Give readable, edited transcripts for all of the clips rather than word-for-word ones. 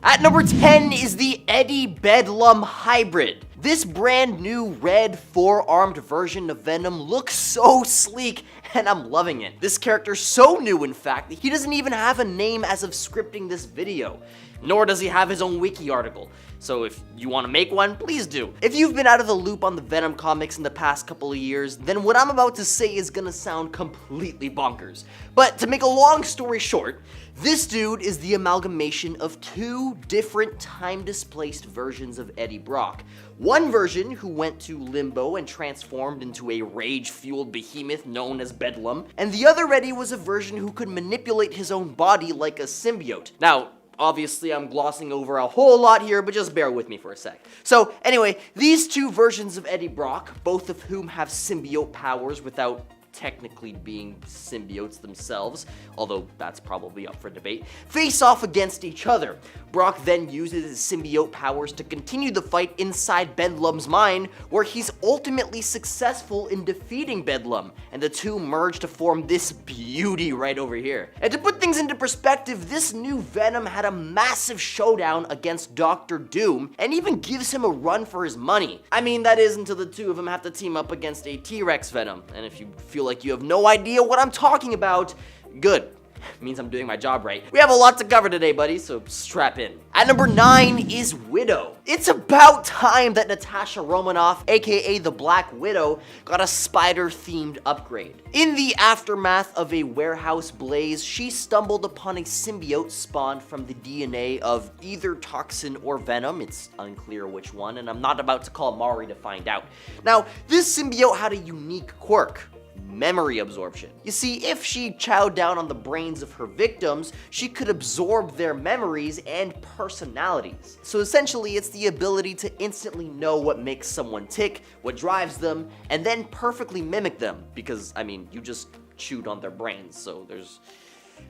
At number 10 is the Eddie Bedlam Hybrid. This brand new red 4-armed version of Venom looks so sleek, and I'm loving it. This character's so new, in fact, that he doesn't even have a name as of scripting this video. Nor does he have his own wiki article. So if you want to make one, please do. If you've been out of the loop on the Venom comics in the past couple of years, then what I'm about to say is gonna sound completely bonkers. But to make a long story short, this dude is the amalgamation of two different time-displaced versions of Eddie Brock. One version who went to limbo and transformed into a rage-fueled behemoth known as Bedlam, and the other Eddie was a version who could manipulate his own body like a symbiote. Now, obviously, I'm glossing over a whole lot here, but just bear with me for a sec. So, anyway, these two versions of Eddie Brock, both of whom have symbiote powers without technically being symbiotes themselves, although that's probably up for debate, face off against each other. Brock then uses his symbiote powers to continue the fight inside Bedlam's mind, where he's ultimately successful in defeating Bedlam, and the two merge to form this beauty right over here. And to put things into perspective, this new Venom had a massive showdown against Dr. Doom, and even gives him a run for his money. I mean, that is until the two of them have to team up against a T-Rex Venom, and if you feel like you have no idea what I'm talking about, good. Means I'm doing my job right. We have a lot to cover today, buddy, so strap in. At number 9 is Widow. It's about time that Natasha Romanoff, aka the Black Widow, got a spider-themed upgrade. In the aftermath of a warehouse blaze, she stumbled upon a symbiote spawned from the DNA of either Toxin or Venom. It's unclear which one, and I'm not about to call Mari to find out. Now, this symbiote had a unique quirk: memory absorption. You see, if she chowed down on the brains of her victims, she could absorb their memories and personalities. So essentially, it's the ability to instantly know what makes someone tick, what drives them, and then perfectly mimic them. Because, I mean, you just chewed on their brains, so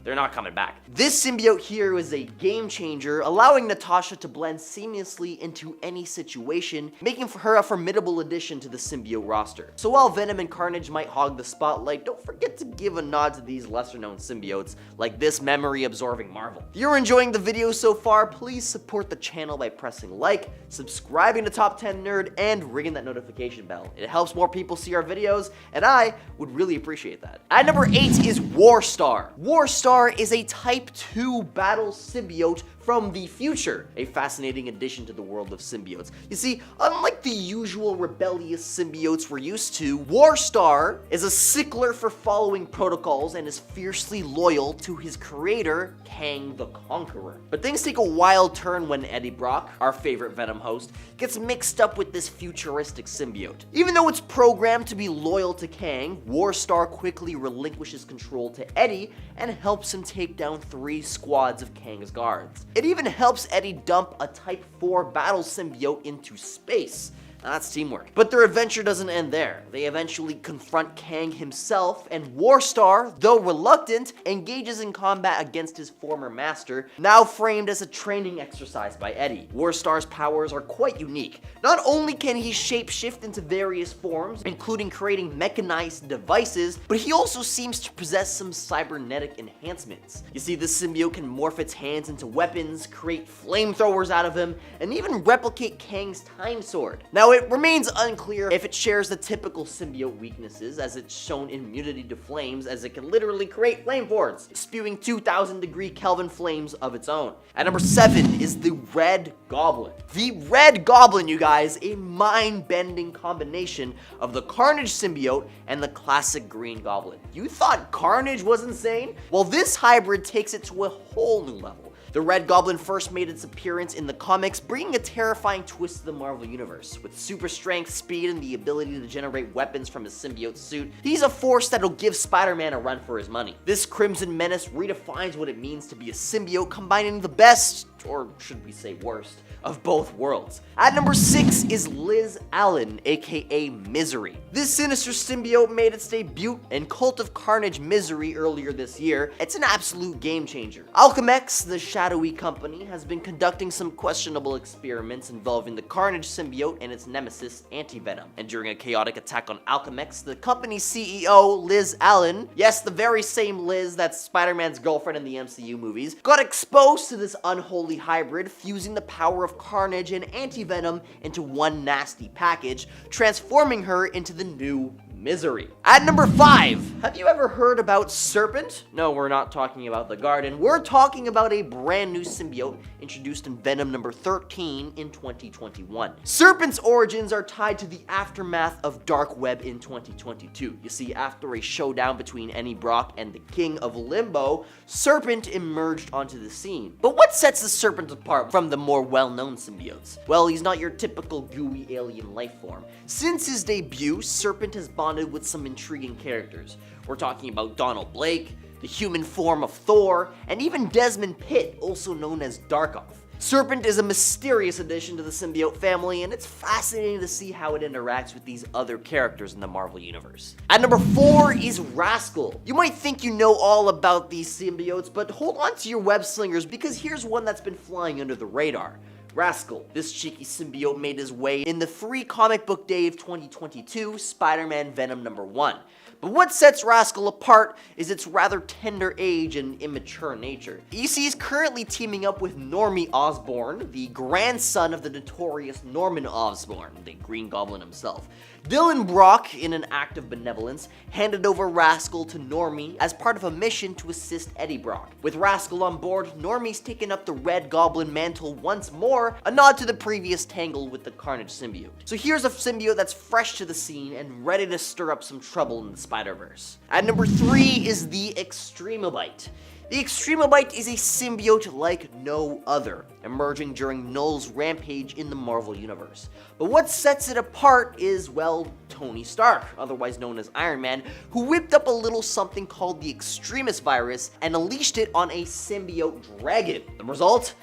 they're not coming back. This symbiote here is a game changer, allowing Natasha to blend seamlessly into any situation, making her a formidable addition to the symbiote roster. So while Venom and Carnage might hog the spotlight, don't forget to give a nod to these lesser-known symbiotes, like this memory-absorbing marvel. If you're enjoying the video so far, please support the channel by pressing like, subscribing to Top 10 Nerd, and ringing that notification bell. It helps more people see our videos, and I would really appreciate that. At number 8 is Warstar. Warstar is a Type 2 battle symbiote from the future, a fascinating addition to the world of symbiotes. You see, unlike the usual rebellious symbiotes we're used to, Warstar is a stickler for following protocols and is fiercely loyal to his creator, Kang the Conqueror. But things take a wild turn when Eddie Brock, our favorite Venom host, gets mixed up with this futuristic symbiote. Even though it's programmed to be loyal to Kang, Warstar quickly relinquishes control to Eddie and helps him take down 3 squads of Kang's guards. It even helps Eddie dump a Type 4 battle symbiote into space. Now, that's teamwork. But their adventure doesn't end there. They eventually confront Kang himself, and Warstar, though reluctant, engages in combat against his former master, now framed as a training exercise by Eddie. Warstar's powers are quite unique. Not only can he shapeshift into various forms, including creating mechanized devices, but he also seems to possess some cybernetic enhancements. You see, this symbiote can morph its hands into weapons, create flamethrowers out of him, and even replicate Kang's time sword. Now, it remains unclear if it shares the typical symbiote weaknesses, as it's shown immunity to flames, as it can literally create flame forts, spewing 2,000-degree Kelvin flames of its own. At number 7 is the Red Goblin. The Red Goblin, you guys, a mind-bending combination of the Carnage symbiote and the classic Green Goblin. You thought Carnage was insane? Well, this hybrid takes it to a whole new level. The Red Goblin first made its appearance in the comics, bringing a terrifying twist to the Marvel Universe. With super strength, speed, and the ability to generate weapons from his symbiote suit, he's a force that'll give Spider-Man a run for his money. This Crimson Menace redefines what it means to be a symbiote, combining the best, or should we say worst, of both worlds. At number 6 is Liz Allen, aka Misery. This sinister symbiote made its debut in Cult of Carnage Misery earlier this year. It's an absolute game changer. Alchemex, the shadowy company, has been conducting some questionable experiments involving the Carnage symbiote and its nemesis, Anti-Venom. And during a chaotic attack on Alchemex, the company's CEO, Liz Allen, yes, the very same Liz that's Spider-Man's girlfriend in the MCU movies, got exposed to this unholy deadly hybrid, fusing the power of Carnage and Anti-Venom into one nasty package, transforming her into the new Misery. At number 5, have you ever heard about Serpent? No, we're not talking about the garden. We're talking about a brand new symbiote introduced in Venom number 13 in 2021. Serpent's origins are tied to the aftermath of Dark Web in 2022. You see, after a showdown between Eddie Brock and the King of Limbo, Serpent emerged onto the scene. But what sets the Serpent apart from the more well-known symbiotes? Well, he's not your typical gooey alien life form. Since his debut, Serpent has bonded with some intriguing characters. We're talking about Donald Blake, the human form of Thor, and even Desmond Pitt, also known as Darkoff. Serpent is a mysterious addition to the symbiote family, and it's fascinating to see how it interacts with these other characters in the Marvel Universe. At number 4 is Rascal. You might think you know all about these symbiotes, but hold on to your web slingers because here's one that's been flying under the radar. Rascal. This cheeky symbiote made his way in the free comic book day of 2022, Spider-Man Venom number 1. But what sets Rascal apart is its rather tender age and immature nature. You see, he's currently teaming up with Normie Osborn, the grandson of the notorious Norman Osborn, the Green Goblin himself. Dylan Brock, in an act of benevolence, handed over Rascal to Normie as part of a mission to assist Eddie Brock. With Rascal on board, Normie's taken up the Red Goblin mantle once more, a nod to the previous tangle with the Carnage symbiote. So here's a symbiote that's fresh to the scene and ready to stir up some trouble in the Spider-Verse. At number 3 is the Extremobite. The Extremobite is a symbiote like no other, emerging during Null's rampage in the Marvel Universe. But what sets it apart is, well, Tony Stark, otherwise known as Iron Man, who whipped up a little something called the Extremis virus and unleashed it on a symbiote dragon. The result?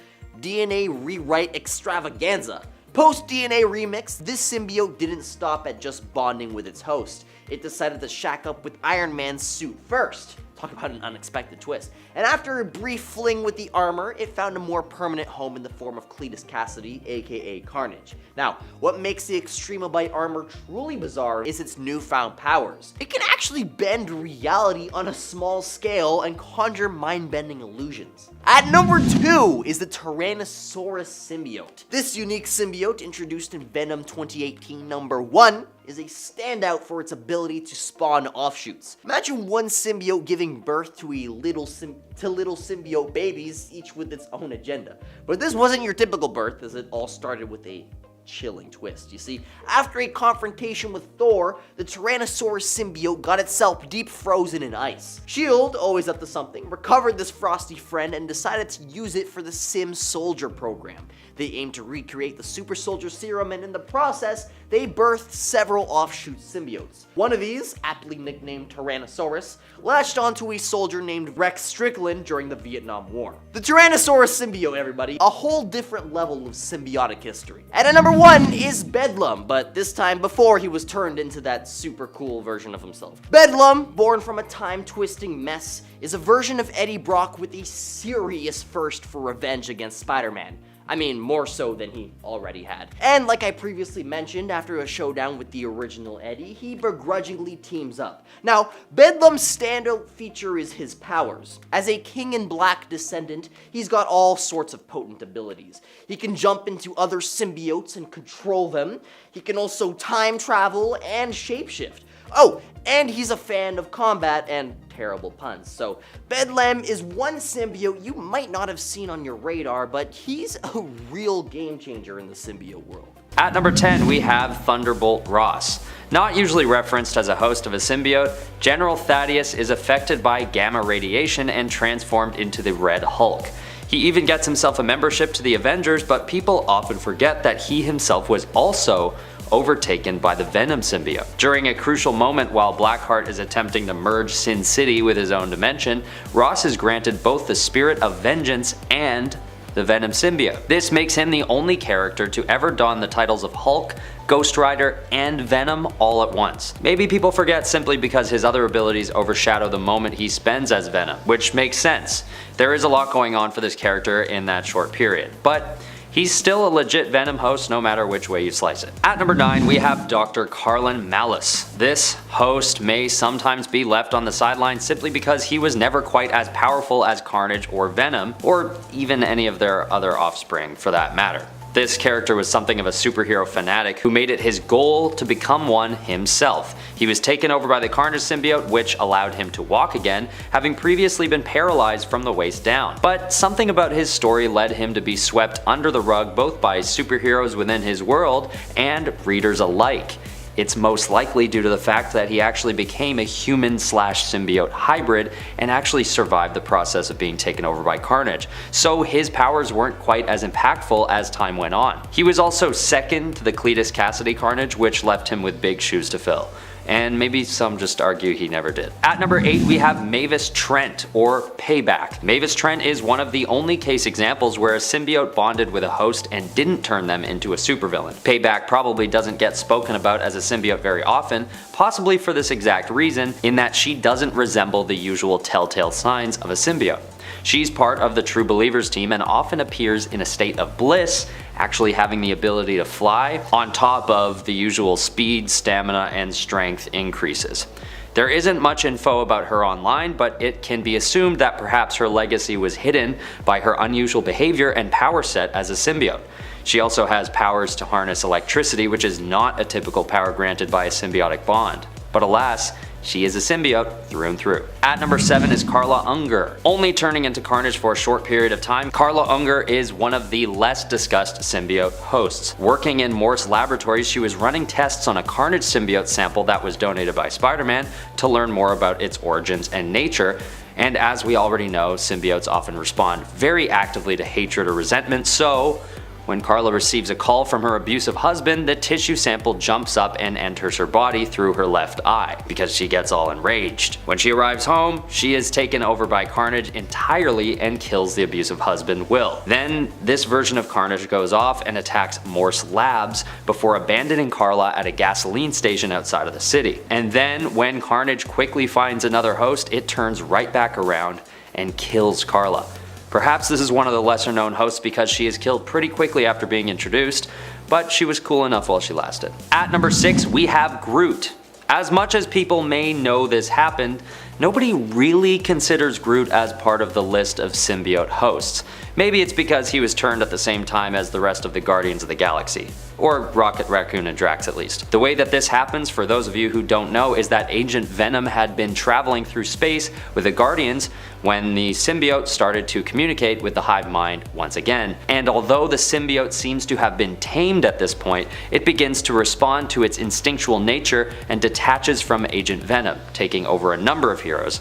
DNA rewrite extravaganza. Post-DNA remix, this symbiote didn't stop at just bonding with its host. It decided to shack up with Iron Man's suit first. Talk about an unexpected twist. And after a brief fling with the armor, it found a more permanent home in the form of Cletus Cassidy, aka Carnage. Now, what makes the Extremobite armor truly bizarre is its newfound powers. It can actually bend reality on a small scale and conjure mind-bending illusions. At number 2 is the Tyrannosaurus symbiote. This unique symbiote, introduced in Venom 2018 number 1, is a standout for its ability to spawn offshoots. Imagine one symbiote giving birth to little symbiote babies, each with its own agenda. But this wasn't your typical birth, as it all started with a chilling twist. You see, after a confrontation with Thor, the Tyrannosaurus symbiote got itself deep frozen in ice. S.H.I.E.L.D., always up to something, recovered this frosty friend and decided to use it for the Sim Soldier program. They aimed to recreate the super soldier serum, and in the process, they birthed several offshoot symbiotes. One of these, aptly nicknamed Tyrannosaurus, latched onto a soldier named Rex Strickland during the Vietnam War. The Tyrannosaurus symbiote, everybody, a whole different level of symbiotic history. And at number 1 is Bedlam, but this time before he was turned into that super cool version of himself. Bedlam, born from a time-twisting mess, is a version of Eddie Brock with a serious thirst for revenge against Spider-Man. I mean, more so than he already had. And like I previously mentioned, after a showdown with the original Eddie, he begrudgingly teams up. Now, Bedlam's standout feature is his powers. As a King in Black descendant, he's got all sorts of potent abilities. He can jump into other symbiotes and control them. He can also time travel and shapeshift. Oh, and he's a fan of combat and terrible puns. So Bedlam is one symbiote you might not have seen on your radar, but he's a real game changer in the symbiote world. At number 10, we have Thunderbolt Ross. Not usually referenced as a host of a symbiote, General Thaddeus is affected by gamma radiation and transformed into the Red Hulk. He even gets himself a membership to the Avengers, but people often forget that he himself was also overtaken by the Venom symbiote. During a crucial moment while Blackheart is attempting to merge Sin City with his own dimension, Ross is granted both the Spirit of Vengeance and the Venom symbiote. This makes him the only character to ever don the titles of Hulk, Ghost Rider, and Venom all at once. Maybe people forget simply because his other abilities overshadow the moment he spends as Venom, which makes sense. There is a lot going on for this character in that short period. But he's still a legit Venom host no matter which way you slice it. At number 9, we have Dr. Carlin Malice. This host may sometimes be left on the sidelines simply because he was never quite as powerful as Carnage or Venom, or even any of their other offspring for that matter. This character was something of a superhero fanatic who made it his goal to become one himself. He was taken over by the Carnage symbiote, which allowed him to walk again, having previously been paralyzed from the waist down. But something about his story led him to be swept under the rug both by superheroes within his world and readers alike. It's most likely due to the fact that he actually became a human/symbiote hybrid and actually survived the process of being taken over by Carnage, so his powers weren't quite as impactful as time went on. He was also second to the Cletus Cassidy Carnage, which left him with big shoes to fill. And maybe some just argue he never did. At number 8, we have Mavis Trent, or Payback. Mavis Trent is one of the only case examples where a symbiote bonded with a host and didn't turn them into a supervillain. Payback probably doesn't get spoken about as a symbiote very often, possibly for this exact reason, in that she doesn't resemble the usual telltale signs of a symbiote. She's part of the True Believers team and often appears in a state of bliss, actually having the ability to fly, on top of the usual speed, stamina, and strength increases. There isn't much info about her online, but it can be assumed that perhaps her legacy was hidden by her unusual behavior and power set as a symbiote. She also has powers to harness electricity, which is not a typical power granted by a symbiotic bond. But alas, she is a symbiote through and through. At number 7 is Carla Unger. Only turning into Carnage for a short period of time, Carla Unger is one of the less discussed symbiote hosts. Working in Morse Laboratories, she was running tests on a Carnage symbiote sample that was donated by Spider-Man to learn more about its origins and nature. And as we already know, symbiotes often respond very actively to hatred or resentment, so when Carla receives a call from her abusive husband, the tissue sample jumps up and enters her body through her left eye, because she gets all enraged. When she arrives home, she is taken over by Carnage entirely and kills the abusive husband, Will. Then, this version of Carnage goes off and attacks Morse Labs before abandoning Carla at a gasoline station outside of the city. And then, when Carnage quickly finds another host, it turns right back around and kills Carla. Perhaps this is one of the lesser known hosts because she is killed pretty quickly after being introduced, but she was cool enough while she lasted. At number 6, we have Groot. As much as people may know this happened, nobody really considers Groot as part of the list of symbiote hosts. Maybe it's because he was turned at the same time as the rest of the Guardians of the Galaxy. Or Rocket Raccoon and Drax at least. The way that this happens, for those of you who don't know, is that Agent Venom had been traveling through space with the Guardians when the symbiote started to communicate with the hive mind once again. And although the symbiote seems to have been tamed at this point, it begins to respond to its instinctual nature and detaches from Agent Venom, taking over a number of heroes,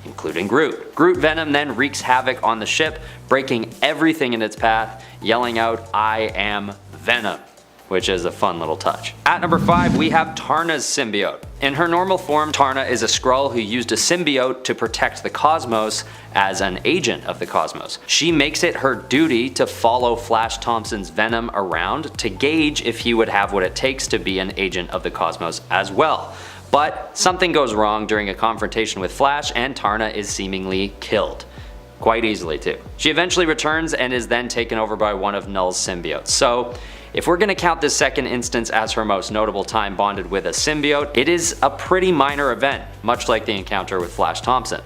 including Groot. Groot Venom then wreaks havoc on the ship, breaking everything in its path, yelling out, "I am Venom," which is a fun little touch. At number 5, we have Tarna's symbiote. In her normal form, Tarna is a Skrull who used a symbiote to protect the cosmos as an agent of the cosmos. She makes it her duty to follow Flash Thompson's Venom around to gauge if he would have what it takes to be an agent of the cosmos as well. But something goes wrong during a confrontation with Flash and Tarna is seemingly killed. Quite easily too. She eventually returns and is then taken over by one of Null's symbiotes. So if we're gonna count this second instance as her most notable time bonded with a symbiote, it is a pretty minor event, much like the encounter with Flash Thompson.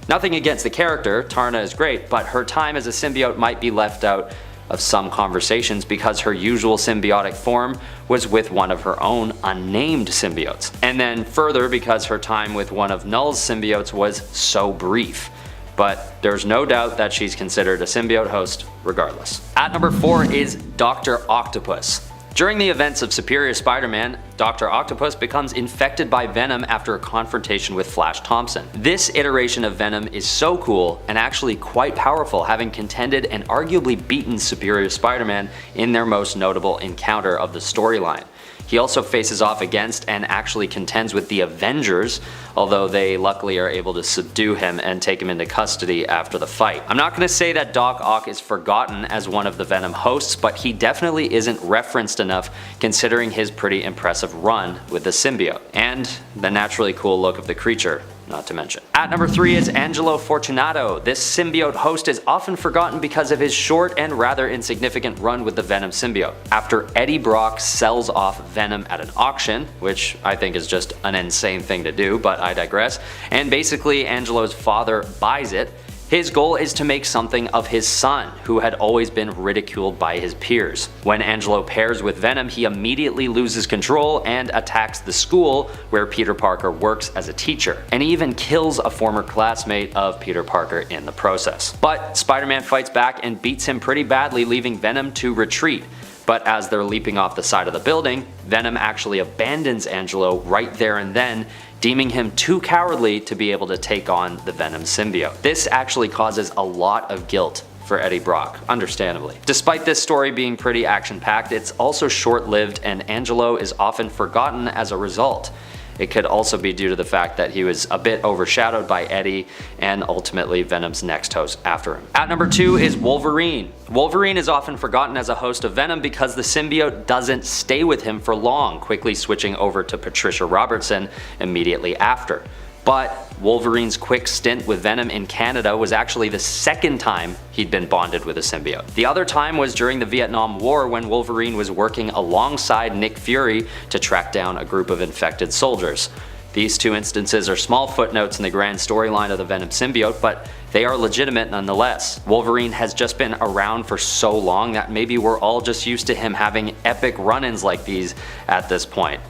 Nothing against the character, Tarna is great, but her time as a symbiote might be left out of some conversations because her usual symbiotic form was with one of her own unnamed symbiotes. And then further because her time with one of Null's symbiotes was so brief. But there's no doubt that she's considered a symbiote host regardless. At number 4 is Dr. Octopus. During the events of Superior Spider-Man, Dr. Octopus becomes infected by Venom after a confrontation with Flash Thompson. This iteration of Venom is so cool and actually quite powerful, having contended and arguably beaten Superior Spider-Man in their most notable encounter of the storyline. He also faces off against and actually contends with the Avengers, although they luckily are able to subdue him and take him into custody after the fight. I'm not going to say that Doc Ock is forgotten as one of the Venom hosts, but he definitely isn't referenced enough considering his pretty impressive run with the symbiote, and the naturally cool look of the creature. not to mention. At number 3 is Angelo Fortunato. This symbiote host is often forgotten because of his short and rather insignificant run with the Venom symbiote. After Eddie Brock sells off Venom at an auction, which I think is just an insane thing to do, but I digress, and basically Angelo's father buys it, his goal is to make something of his son, who had always been ridiculed by his peers. When Angelo pairs with Venom, he immediately loses control and attacks the school where Peter Parker works as a teacher, and he even kills a former classmate of Peter Parker in the process. But Spider-Man fights back and beats him pretty badly, leaving Venom to retreat. But as they're leaping off the side of the building, Venom actually abandons Angelo right there and then, deeming him too cowardly to be able to take on the Venom symbiote. This actually causes a lot of guilt for Eddie Brock, understandably. Despite this story being pretty action-packed, it's also short-lived and Angelo is often forgotten as a result. It could also be due to the fact that he was a bit overshadowed by Eddie and ultimately Venom's next host after him. At number 2 is Wolverine. Wolverine is often forgotten as a host of Venom because the symbiote doesn't stay with him for long, quickly switching over to Patricia Robertson immediately after. But Wolverine's quick stint with Venom in Canada was actually the second time he'd been bonded with a symbiote. The other time was during the Vietnam War when Wolverine was working alongside Nick Fury to track down a group of infected soldiers. These two instances are small footnotes in the grand storyline of the Venom symbiote, but they are legitimate nonetheless. Wolverine has just been around for so long that maybe we're all just used to him having epic run-ins like these at this point.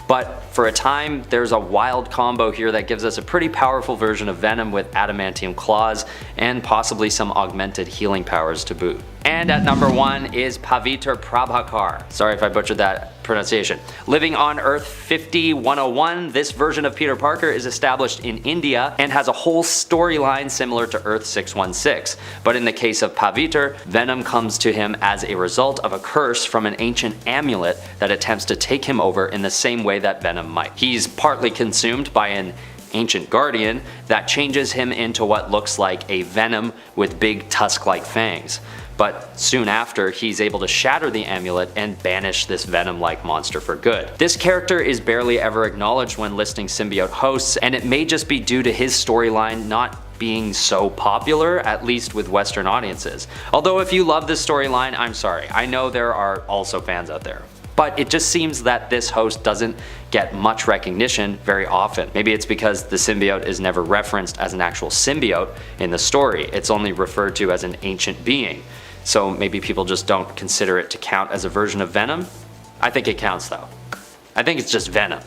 But for a time, there's a wild combo here that gives us a pretty powerful version of Venom with adamantium claws and possibly some augmented healing powers to boot. And at number 1 is Pavitr Prabhakar. Sorry if I butchered that pronunciation. Living on Earth 50-101, this version of Peter Parker is established in India and has a whole storyline similar to Earth 616. But in the case of Pavitr, Venom comes to him as a result of a curse from an ancient amulet that attempts to take him over in the same way that Venom might. He's partly consumed by an ancient guardian that changes him into what looks like a Venom with big tusk-like fangs. But soon after, he's able to shatter the amulet and banish this Venom-like monster for good. This character is barely ever acknowledged when listing symbiote hosts, and it may just be due to his storyline not being so popular, at least with Western audiences. Although if you love this storyline, I'm sorry, I know there are also fans out there. But it just seems that this host doesn't get much recognition very often. Maybe it's because the symbiote is never referenced as an actual symbiote in the story, it's only referred to as an ancient being. So maybe people just don't consider it to count as a version of Venom? I think it counts though. I think it's just Venom.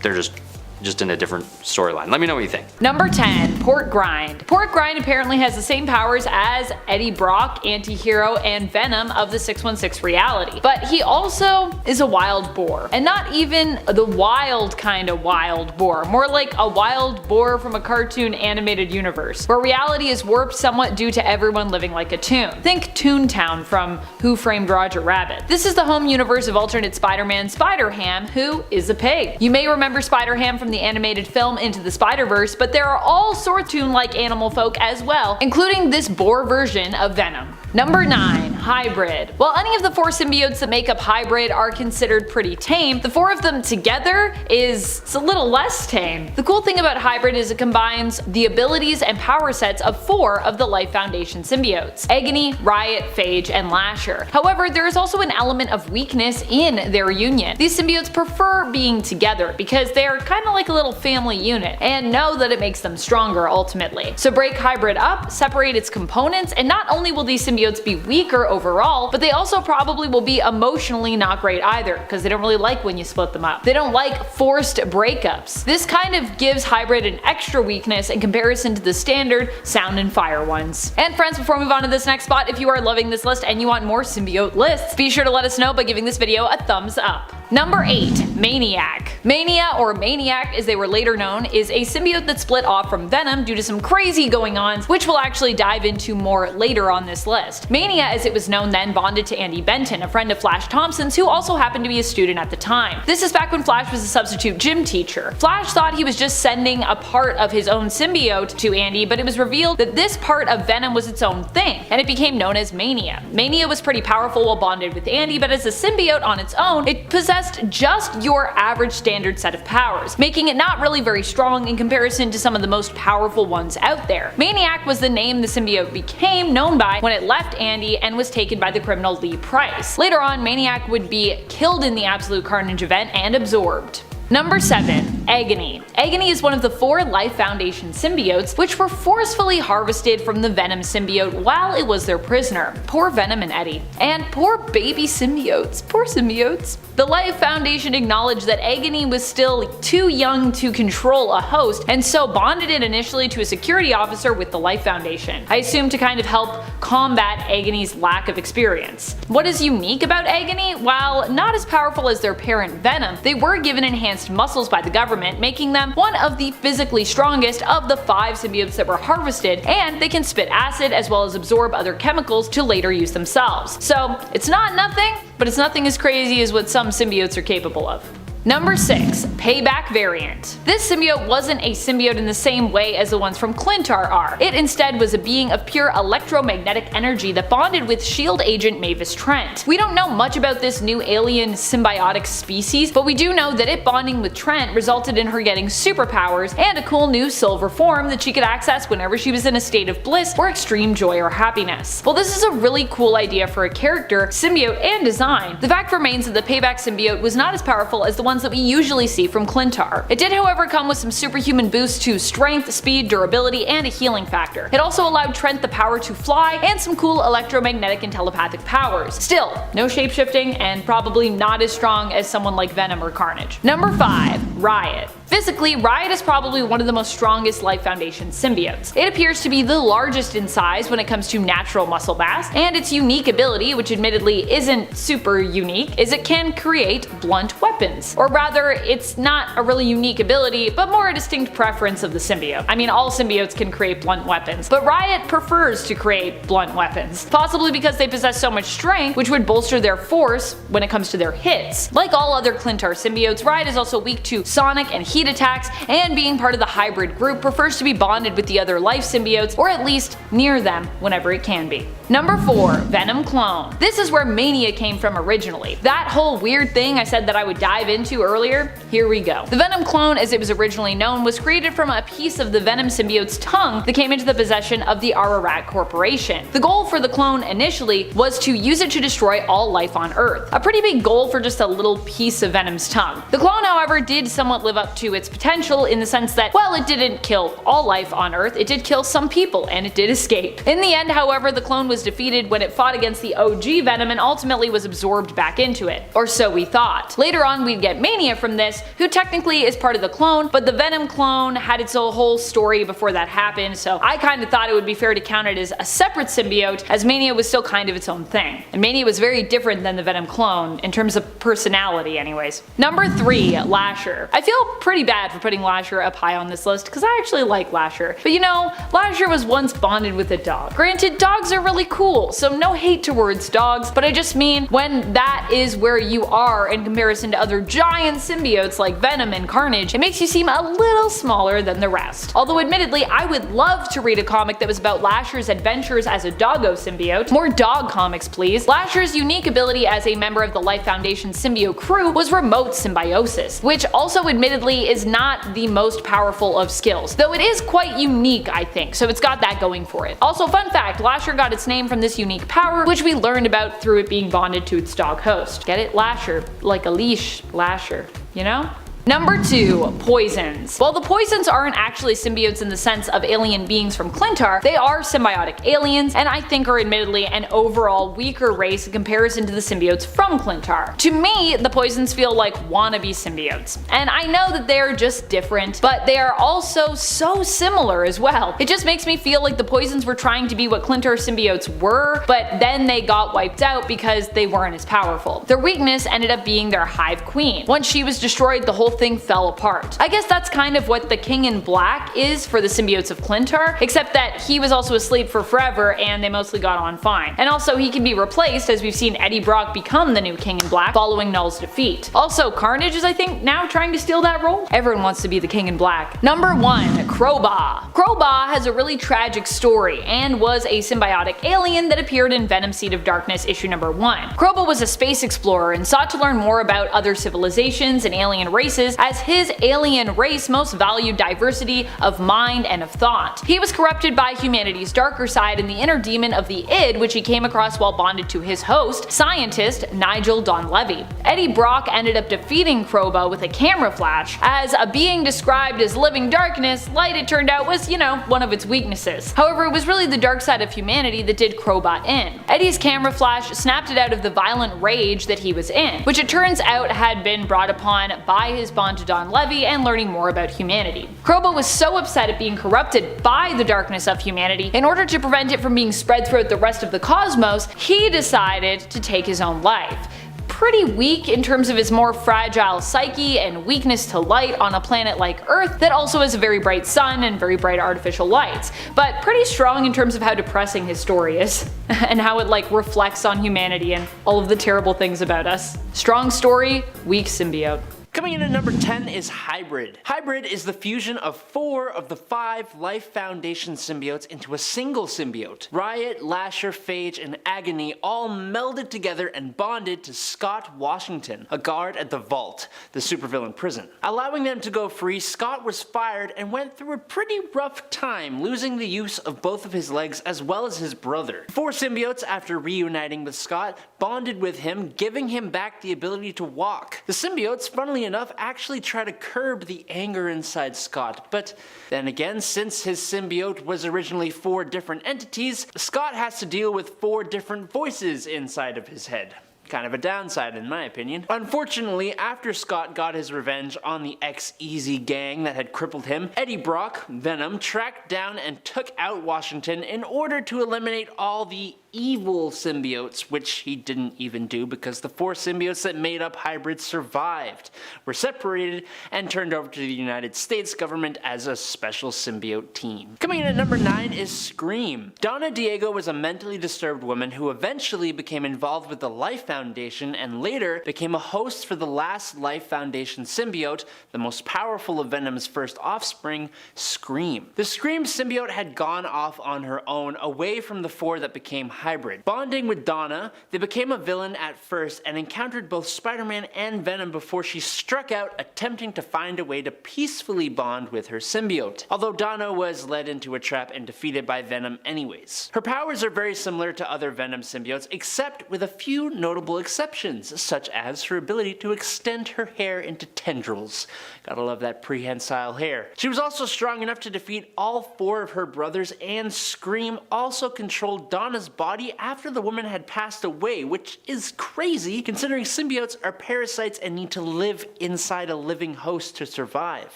They're just in a different storyline. Let me know what you think. Number 10, Port Grind. Port Grind apparently has the same powers as Eddie Brock, Anti-Hero, and Venom of the 616 reality. But he also is a wild boar. And not even the wild kind of wild boar. More like a wild boar from a cartoon animated universe, where reality is warped somewhat due to everyone living like a toon. Think Toontown from Who Framed Roger Rabbit. This is the home universe of alternate Spider-Man Spider-Ham, who is a pig. You may remember Spider-Ham from the animated film Into the Spider-Verse, but there are all sorts of toon-like animal folk as well, including this boar version of Venom. Number 9, Hybrid. While any of the 4 symbiotes that make up Hybrid are considered pretty tame, the 4 of them together is a little less tame. The cool thing about Hybrid is it combines the abilities and power sets of 4 of the Life Foundation symbiotes: Agony, Riot, Phage, and Lasher. However, there is also an element of weakness in their union. These symbiotes prefer being together because they are kind of like a little family unit, and know that it makes them stronger ultimately. So break Hybrid up, separate its components, and not only will these symbiotes be weaker overall, but they also probably will be emotionally not great either, because they don't really like when you split them up. They don't like forced breakups. This kind of gives Hybrid an extra weakness in comparison to the standard Sound and Fire ones. And friends, before we move on to this next spot, if you are loving this list and you want more symbiote lists, be sure to let us know by giving this video a thumbs up. Number 8, Maniac. Mania, or Maniac as they were later known, is a symbiote that split off from Venom due to some crazy going-ons, which we'll actually dive into more later on this list. Mania, as it was known then, bonded to Andy Benton, a friend of Flash Thompson's who also happened to be a student at the time. This is back when Flash was a substitute gym teacher. Flash thought he was just sending a part of his own symbiote to Andy, but it was revealed that this part of Venom was its own thing, and it became known as Mania. Mania was pretty powerful while bonded with Andy, but as a symbiote on its own, it possessed possessed just your average standard set of powers, making it not really very strong in comparison to some of the most powerful ones out there. Maniac was the name the symbiote became known by when it left Andy and was taken by the criminal Lee Price. Later on, Maniac would be killed in the Absolute Carnage event and absorbed. Number 7. Agony. Agony is one of the 4 Life Foundation symbiotes which were forcefully harvested from the Venom symbiote while it was their prisoner. Poor Venom and Eddie. And poor baby symbiotes. Poor symbiotes. The Life Foundation acknowledged that Agony was still too young to control a host, and so bonded it initially to a security officer with the Life Foundation. I assume to kind of help combat Agony's lack of experience. What is unique about Agony? While not as powerful as their parent Venom, they were given enhanced muscles by the government, making them one of the physically strongest of the 5 symbiotes that were harvested, and they can spit acid as well as absorb other chemicals to later use themselves. So it's not nothing, but it's nothing as crazy as what some symbiotes are capable of. Number 6. Payback variant. This symbiote wasn't a symbiote in the same way as the ones from Clintar are. It instead was a being of pure electromagnetic energy that bonded with S.H.I.E.L.D. agent Mavis Trent. We don't know much about this new alien symbiotic species, but we do know that it bonding with Trent resulted in her getting superpowers and a cool new silver form that she could access whenever she was in a state of bliss or extreme joy or happiness. While this is a really cool idea for a character, symbiote, and design, the fact remains that the Payback symbiote was not as powerful as the ones that we usually see from Clintar. It did, however, come with some superhuman boosts to strength, speed, durability, and a healing factor. It also allowed Trent the power to fly and some cool electromagnetic and telepathic powers. Still, no shapeshifting and probably not as strong as someone like Venom or Carnage. Number 5. Riot. Physically, Riot is probably one of the most strongest Life Foundation symbiotes. It appears to be the largest in size when it comes to natural muscle mass, and its unique ability, which admittedly isn't super unique, is it can create blunt weapons. Or rather, it's not a really unique ability, but more a distinct preference of the symbiote. I mean, all symbiotes can create blunt weapons, but Riot prefers to create blunt weapons, possibly because they possess so much strength, which would bolster their force when it comes to their hits. Like all other Clintar symbiotes, Riot is also weak to sonic and heat attacks, and being part of the hybrid group, prefers to be bonded with the other life symbiotes, or at least near them whenever it can be. Number 4. Venom Clone. This is where Mania came from originally. That whole weird thing I said that I would dive into earlier, here we go. The Venom Clone, as it was originally known, was created from a piece of the Venom symbiote's tongue that came into the possession of the Ararat Corporation. The goal for the clone initially was to use it to destroy all life on Earth. A pretty big goal for just a little piece of Venom's tongue. The clone, however, did somewhat live up to its potential in the sense that, while it didn't kill all life on Earth, it did kill some people, and it did escape. In the end, however, the clone was defeated when it fought against the OG Venom and ultimately was absorbed back into it. Or so we thought. Later on, we'd get Mania from this, who technically is part of the clone, but the Venom clone had its whole story before that happened, so I kind of thought it would be fair to count it as a separate symbiote, as Mania was still kind of its own thing. And Mania was very different than the Venom clone, in terms of personality anyways. Number 3. Lasher. I feel pretty bad for putting Lasher up high on this list, because I actually like Lasher. But you know, Lasher was once bonded with a dog. Granted, dogs are really cool, so no hate towards dogs, but I just mean when that is where you are in comparison to other giant symbiotes like Venom and Carnage, it makes you seem a little smaller than the rest. Although admittedly, I would love to read a comic that was about Lasher's adventures as a doggo symbiote. More dog comics, please. Lasher's unique ability as a member of the Life Foundation symbiote crew was remote symbiosis, which also admittedly is not the most powerful of skills, though it is quite unique, I think, so it's got that going for it. Also, fun fact, Lasher got its name from this unique power, which we learned about through it being bonded to its dog host. Get it? Lasher. Like a leash. Lasher. You know? Number 2. Poisons. While the poisons aren't actually symbiotes in the sense of alien beings from Clintar, they are symbiotic aliens, and I think are admittedly an overall weaker race in comparison to the symbiotes from Clintar. To me, the poisons feel like wannabe symbiotes, and I know that they are just different, but they are also so similar as well. It just makes me feel like the poisons were trying to be what Clintar symbiotes were, but then they got wiped out because they weren't as powerful. Their weakness ended up being their hive queen. Once she was destroyed, the whole thing fell apart. I guess that's kind of what the King in Black is for the symbiotes of Clintar, except that he was also asleep for forever and they mostly got on fine. And also he can be replaced, as we've seen Eddie Brock become the new King in Black following Null's defeat. Also, Carnage is, I think, now trying to steal that role. Everyone wants to be the King in Black. Number 1. Crowbar. Crowbar has a really tragic story and was a symbiotic alien that appeared in Venom Seed of Darkness issue number 1. Crowbar was a space explorer and sought to learn more about other civilizations and alien races, as his alien race most valued diversity of mind and of thought. He was corrupted by humanity's darker side and the inner demon of the id, which he came across while bonded to his host, scientist Nigel Donlevy. Eddie Brock ended up defeating Crowbar with a camera flash, as a being described as living darkness, light it turned out was, one of its weaknesses. However, it was really the dark side of humanity that did Crowbar in. Eddie's camera flash snapped it out of the violent rage that he was in, which it turns out had been brought upon by his bond to Donlevy and learning more about humanity. Crowbar was so upset at being corrupted by the darkness of humanity, in order to prevent it from being spread throughout the rest of the cosmos, he decided to take his own life. Pretty weak in terms of his more fragile psyche and weakness to light on a planet like Earth that also has a very bright sun and very bright artificial lights, but pretty strong in terms of how depressing his story is and how it reflects on humanity and all of the terrible things about us. Strong story, weak symbiote. Coming in at number 10 is Hybrid. Hybrid is the fusion of 4 of the 5 Life Foundation symbiotes into a single symbiote. Riot, Lasher, Phage, and Agony all melded together and bonded to Scott Washington, a guard at the Vault, the supervillain prison. Allowing them to go free, Scott was fired and went through a pretty rough time, losing the use of both of his legs as well as his brother. 4 symbiotes, after reuniting with Scott, bonded with him, giving him back the ability to walk. The symbiotes, funnily enough, actually try to curb the anger inside Scott, but then again, since his symbiote was originally 4 different entities, Scott has to deal with 4 different voices inside of his head. Kind of a downside in my opinion. Unfortunately, after Scott got his revenge on the X-Easy gang that had crippled him, Eddie Brock, Venom, tracked down and took out Washington in order to eliminate all the evil symbiotes, which he didn't even do because the 4 symbiotes that made up Hybrid survived, were separated, and turned over to the United States government as a special symbiote team. Coming in at number 9 is Scream. Donna Diego was a mentally disturbed woman who eventually became involved with the Life Foundation and later became a host for the last Life Foundation symbiote, the most powerful of Venom's first offspring, Scream. The Scream symbiote had gone off on her own away from the 4 that became Hybrid. Bonding with Donna, they became a villain at first and encountered both Spider-Man and Venom before she struck out, attempting to find a way to peacefully bond with her symbiote, although Donna was led into a trap and defeated by Venom anyways. Her powers are very similar to other Venom symbiotes, except with a few notable exceptions, such as her ability to extend her hair into tendrils. Gotta love that prehensile hair. She was also strong enough to defeat all 4 of her brothers, and Scream also controlled Donna's body after the woman had passed away, which is crazy considering symbiotes are parasites and need to live inside a living host to survive.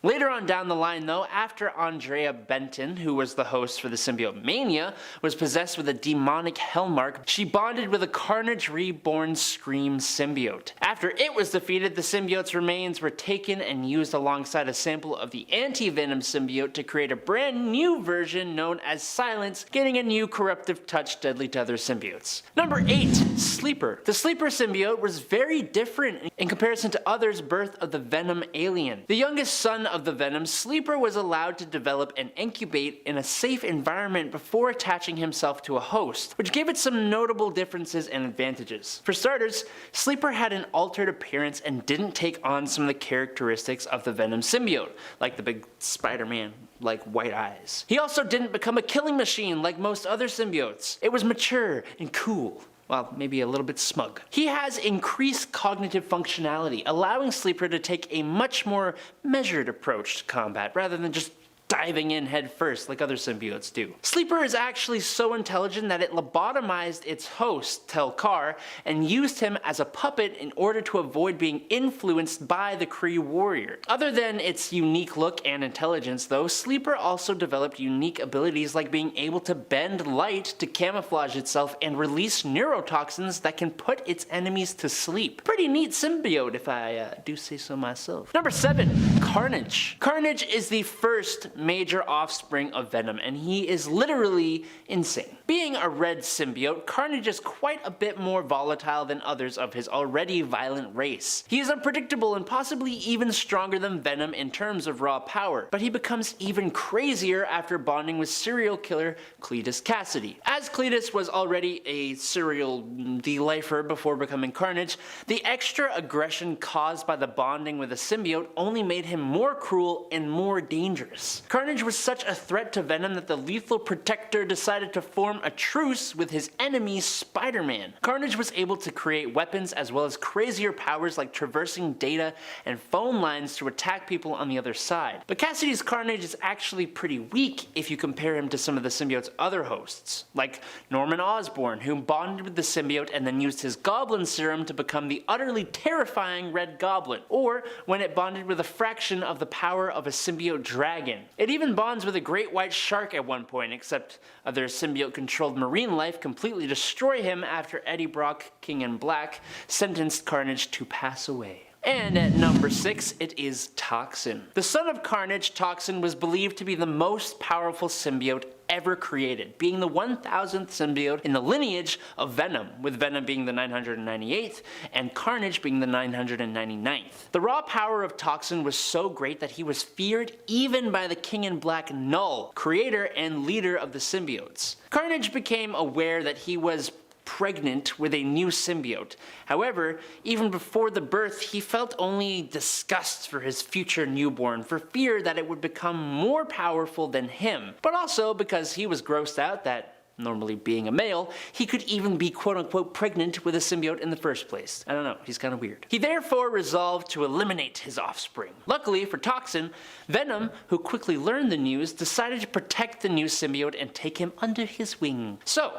Later on down the line though, after Andrea Benton, who was the host for the Symbiote Mania, was possessed with a demonic hellmark, she bonded with a Carnage Reborn Scream symbiote. After it was defeated, the symbiote's remains were taken and used alongside a sample of the anti-Venom symbiote to create a brand new version known as Silence, getting a new corruptive touch deadly to other symbiotes. Number 8. Sleeper. The Sleeper symbiote was very different in comparison to others' birth of the Venom alien. The youngest son of the Venom, Sleeper was allowed to develop and incubate in a safe environment before attaching himself to a host, which gave it some notable differences and advantages. For starters, Sleeper had an altered appearance and didn't take on some of the characteristics of the Venom symbiote, like the big Spider-Man like white eyes. He also didn't become a killing machine like most other symbiotes. It was mature and cool. Well, maybe a little bit smug. He has increased cognitive functionality, allowing Sleeper to take a much more measured approach to combat rather than just diving in head first like other symbiotes do. Sleeper is actually so intelligent that it lobotomized its host, Telkar, and used him as a puppet in order to avoid being influenced by the Kree warrior. Other than its unique look and intelligence though, Sleeper also developed unique abilities like being able to bend light to camouflage itself and release neurotoxins that can put its enemies to sleep. Pretty neat symbiote if I do say so myself. Number 7. Carnage. Carnage is the first major offspring of Venom, and he is literally insane. Being a red symbiote, Carnage is quite a bit more volatile than others of his already violent race. He is unpredictable and possibly even stronger than Venom in terms of raw power, but he becomes even crazier after bonding with serial killer Cletus Cassidy. As Cletus was already a serial de-lifer before becoming Carnage, the extra aggression caused by the bonding with a symbiote only made him more cruel and more dangerous. Carnage was such a threat to Venom that the Lethal Protector decided to form a truce with his enemy Spider-Man. Carnage was able to create weapons as well as crazier powers like traversing data and phone lines to attack people on the other side. But Cassidy's Carnage is actually pretty weak if you compare him to some of the symbiote's other hosts, like Norman Osborn, who bonded with the symbiote and then used his Goblin Serum to become the utterly terrifying Red Goblin, or when it bonded with a fraction of the power of a symbiote dragon. It even bonds with a great white shark at one point, except other symbiote-controlled marine life completely destroy him after Eddie Brock, King in Black, sentenced Carnage to pass away. And at number 6, it is Toxin. The son of Carnage, Toxin was believed to be the most powerful symbiote ever created, being the 1000th symbiote in the lineage of Venom, with Venom being the 998th and Carnage being the 999th. The raw power of Toxin was so great that he was feared even by the King in Black Null, creator and leader of the symbiotes. Carnage became aware that he was pregnant with a new symbiote. However, even before the birth, he felt only disgust for his future newborn, for fear that it would become more powerful than him, but also because he was grossed out that, normally being a male, he could even be quote-unquote pregnant with a symbiote in the first place. I don't know, he's kinda weird. He therefore resolved to eliminate his offspring. Luckily for Toxin, Venom, who quickly learned the news, decided to protect the new symbiote and take him under his wing. So,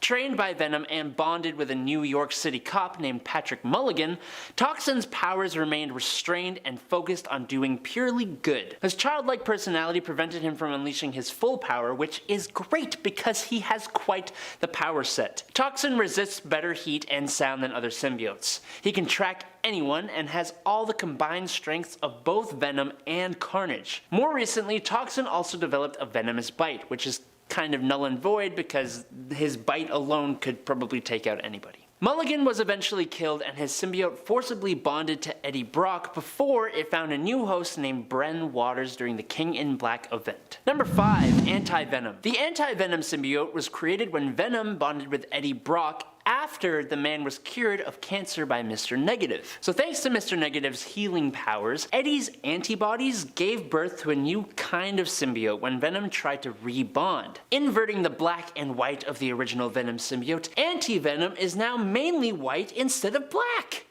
trained by Venom and bonded with a New York City cop named Patrick Mulligan, Toxin's powers remained restrained and focused on doing purely good. His childlike personality prevented him from unleashing his full power, which is great because he has quite the power set. Toxin resists better heat and sound than other symbiotes. He can track anyone and has all the combined strengths of both Venom and Carnage. More recently, Toxin also developed a venomous bite, which is kind of null and void because his bite alone could probably take out anybody. Mulligan was eventually killed and his symbiote forcibly bonded to Eddie Brock before it found a new host named Bren Waters during the King in Black event. Number 5. Anti-Venom. The Anti-Venom symbiote was created when Venom bonded with Eddie Brock after the man was cured of cancer by Mr. Negative. So thanks to Mr. Negative's healing powers, Eddie's antibodies gave birth to a new kind of symbiote when Venom tried to rebond. Inverting the black and white of the original Venom symbiote, Anti-Venom is now mainly white instead of black.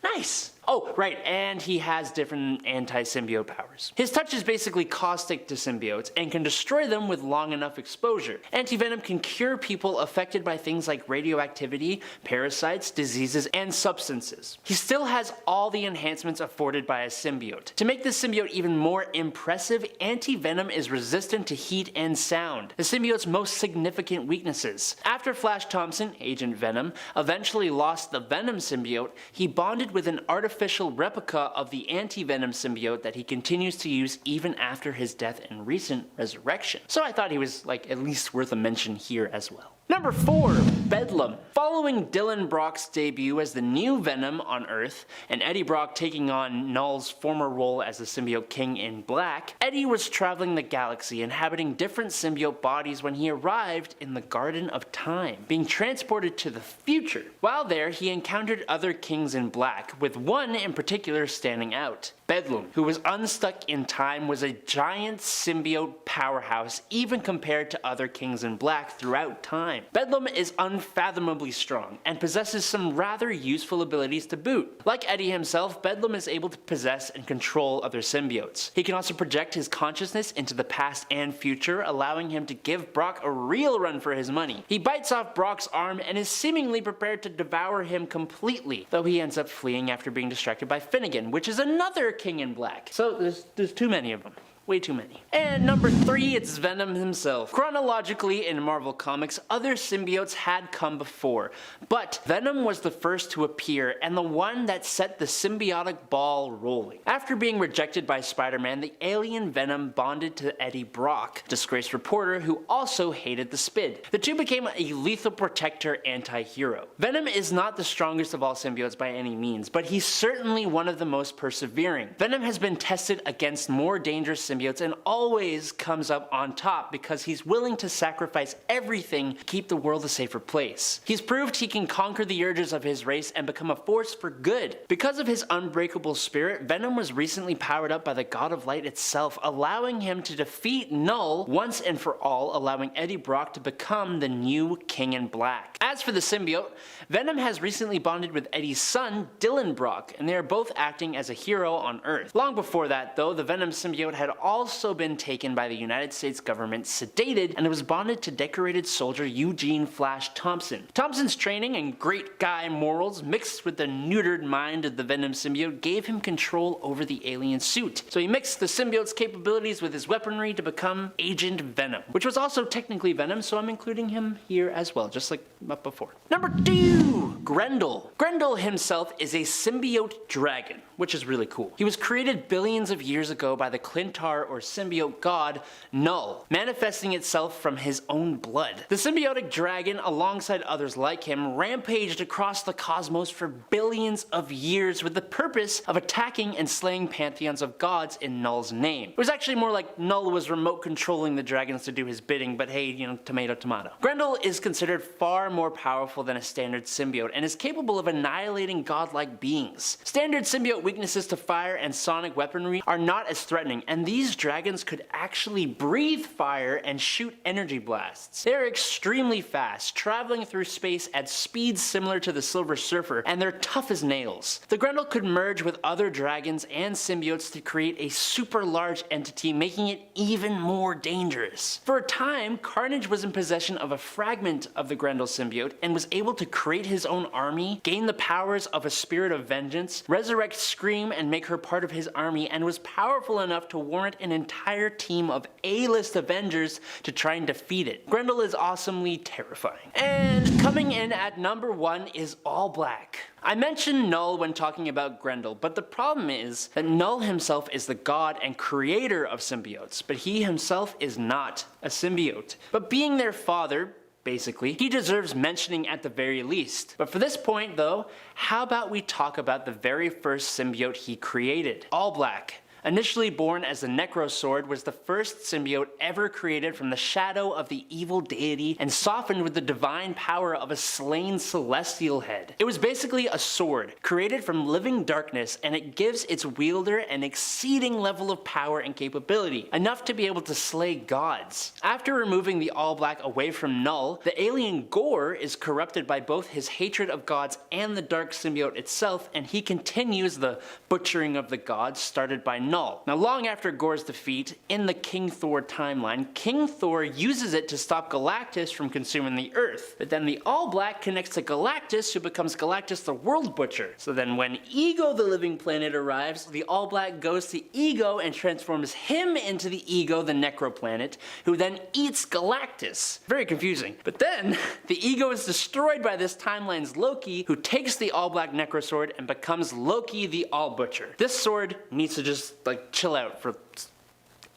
Nice. Oh, right, and he has different anti-symbiote powers. His touch is basically caustic to symbiotes and can destroy them with long enough exposure. Anti-Venom can cure people affected by things like radioactivity, parasites, diseases, and substances. He still has all the enhancements afforded by a symbiote. To make this symbiote even more impressive, Anti-Venom is resistant to heat and sound, the symbiote's most significant weaknesses. After Flash Thompson, Agent Venom, eventually lost the Venom symbiote, he bonded with an artificial replica of the Anti-Venom symbiote that he continues to use even after his death and recent resurrection. So I thought he was at least worth a mention here as well. Number 4. Bedlam. Following Dylan Brock's debut as the new Venom on Earth, and Eddie Brock taking on Null's former role as the symbiote King in Black, Eddie was traveling the galaxy, inhabiting different symbiote bodies when he arrived in the Garden of Time, being transported to the future. While there, he encountered other Kings in Black, with one in particular standing out. Bedlam, who was unstuck in time, was a giant symbiote powerhouse even compared to other Kings in Black throughout time. time. Bedlam is unfathomably strong and possesses some rather useful abilities to boot. Like Eddie himself, Bedlam is able to possess and control other symbiotes. He can also project his consciousness into the past and future, allowing him to give Brock a real run for his money. He bites off Brock's arm and is seemingly prepared to devour him completely, though he ends up fleeing after being distracted by Finnegan, which is another King in Black. So there's too many of them. Way too many. And number 3, it's Venom himself. Chronologically, in Marvel Comics, other symbiotes had come before, but Venom was the first to appear and the one that set the symbiotic ball rolling. After being rejected by Spider-Man, the alien Venom bonded to Eddie Brock, a disgraced reporter who also hated the Spid. The two became a lethal protector anti-hero. Venom is not the strongest of all symbiotes by any means, but he's certainly one of the most persevering. Venom has been tested against more dangerous symbiotes and always comes up on top because he's willing to sacrifice everything to keep the world a safer place. He's proved he can conquer the urges of his race and become a force for good. Because of his unbreakable spirit, Venom was recently powered up by the God of Light itself, allowing him to defeat Null once and for all, allowing Eddie Brock to become the new King in Black. As for the symbiote, Venom has recently bonded with Eddie's son, Dylan Brock, and they are both acting as a hero on Earth. Long before that, though, the Venom symbiote had also been taken by the United States government, sedated, and it was bonded to decorated soldier Eugene Flash Thompson. Thompson's training and great guy morals mixed with the neutered mind of the Venom symbiote gave him control over the alien suit. So he mixed the symbiote's capabilities with his weaponry to become Agent Venom, which was also technically Venom, so I'm including him here as well, just like up before. Number 2, Grendel. Grendel himself is a symbiote dragon, which is really cool. He was created billions of years ago by the Clintar or symbiote god Null, manifesting itself from his own blood. The symbiotic dragon, alongside others like him, rampaged across the cosmos for billions of years with the purpose of attacking and slaying pantheons of gods in Null's name. It was actually more like Null was remote controlling the dragons to do his bidding, but hey, you know, tomato tomato. Grendel is considered far more powerful than a standard symbiote and is capable of annihilating godlike beings. Standard symbiote weaknesses to fire and sonic weaponry are not as threatening, and these dragons could actually breathe fire and shoot energy blasts. They are extremely fast, traveling through space at speeds similar to the Silver Surfer, and they're tough as nails. The Grendel could merge with other dragons and symbiotes to create a super large entity, making it even more dangerous. For a time, Carnage was in possession of a fragment of the Grendel symbiote and was able to create his own army, gain the powers of a spirit of vengeance, resurrect Scream and make her part of his army, and was powerful enough to warrant an entire team of A-list Avengers to try and defeat it. Grendel is awesomely terrifying. And coming in at number 1 is All Black. I mentioned Null when talking about Grendel, but the problem is that Null himself is the god and creator of symbiotes, but he himself is not a symbiote. But being their father, basically, he deserves mentioning at the very least. But for this point though, how about we talk about the very first symbiote he created? All Black. Initially born as the Necrosword, was the first symbiote ever created from the shadow of the evil deity and softened with the divine power of a slain celestial head. It was basically a sword, created from living darkness, and it gives its wielder an exceeding level of power and capability, enough to be able to slay gods. After removing the All Black away from Null, the alien Gore is corrupted by both his hatred of gods and the dark symbiote itself, and he continues the butchering of the gods started by Null. Now, long after Gore's defeat, in the King Thor timeline, King Thor uses it to stop Galactus from consuming the Earth. But then the All Black connects to Galactus, who becomes Galactus the World Butcher. So then when Ego the Living Planet arrives, the All Black goes to Ego and transforms him into the Ego the Necroplanet, who then eats Galactus. Very confusing. But then, the Ego is destroyed by this timeline's Loki, who takes the All Black Necrosword and becomes Loki the All Butcher. This sword needs to just chill out for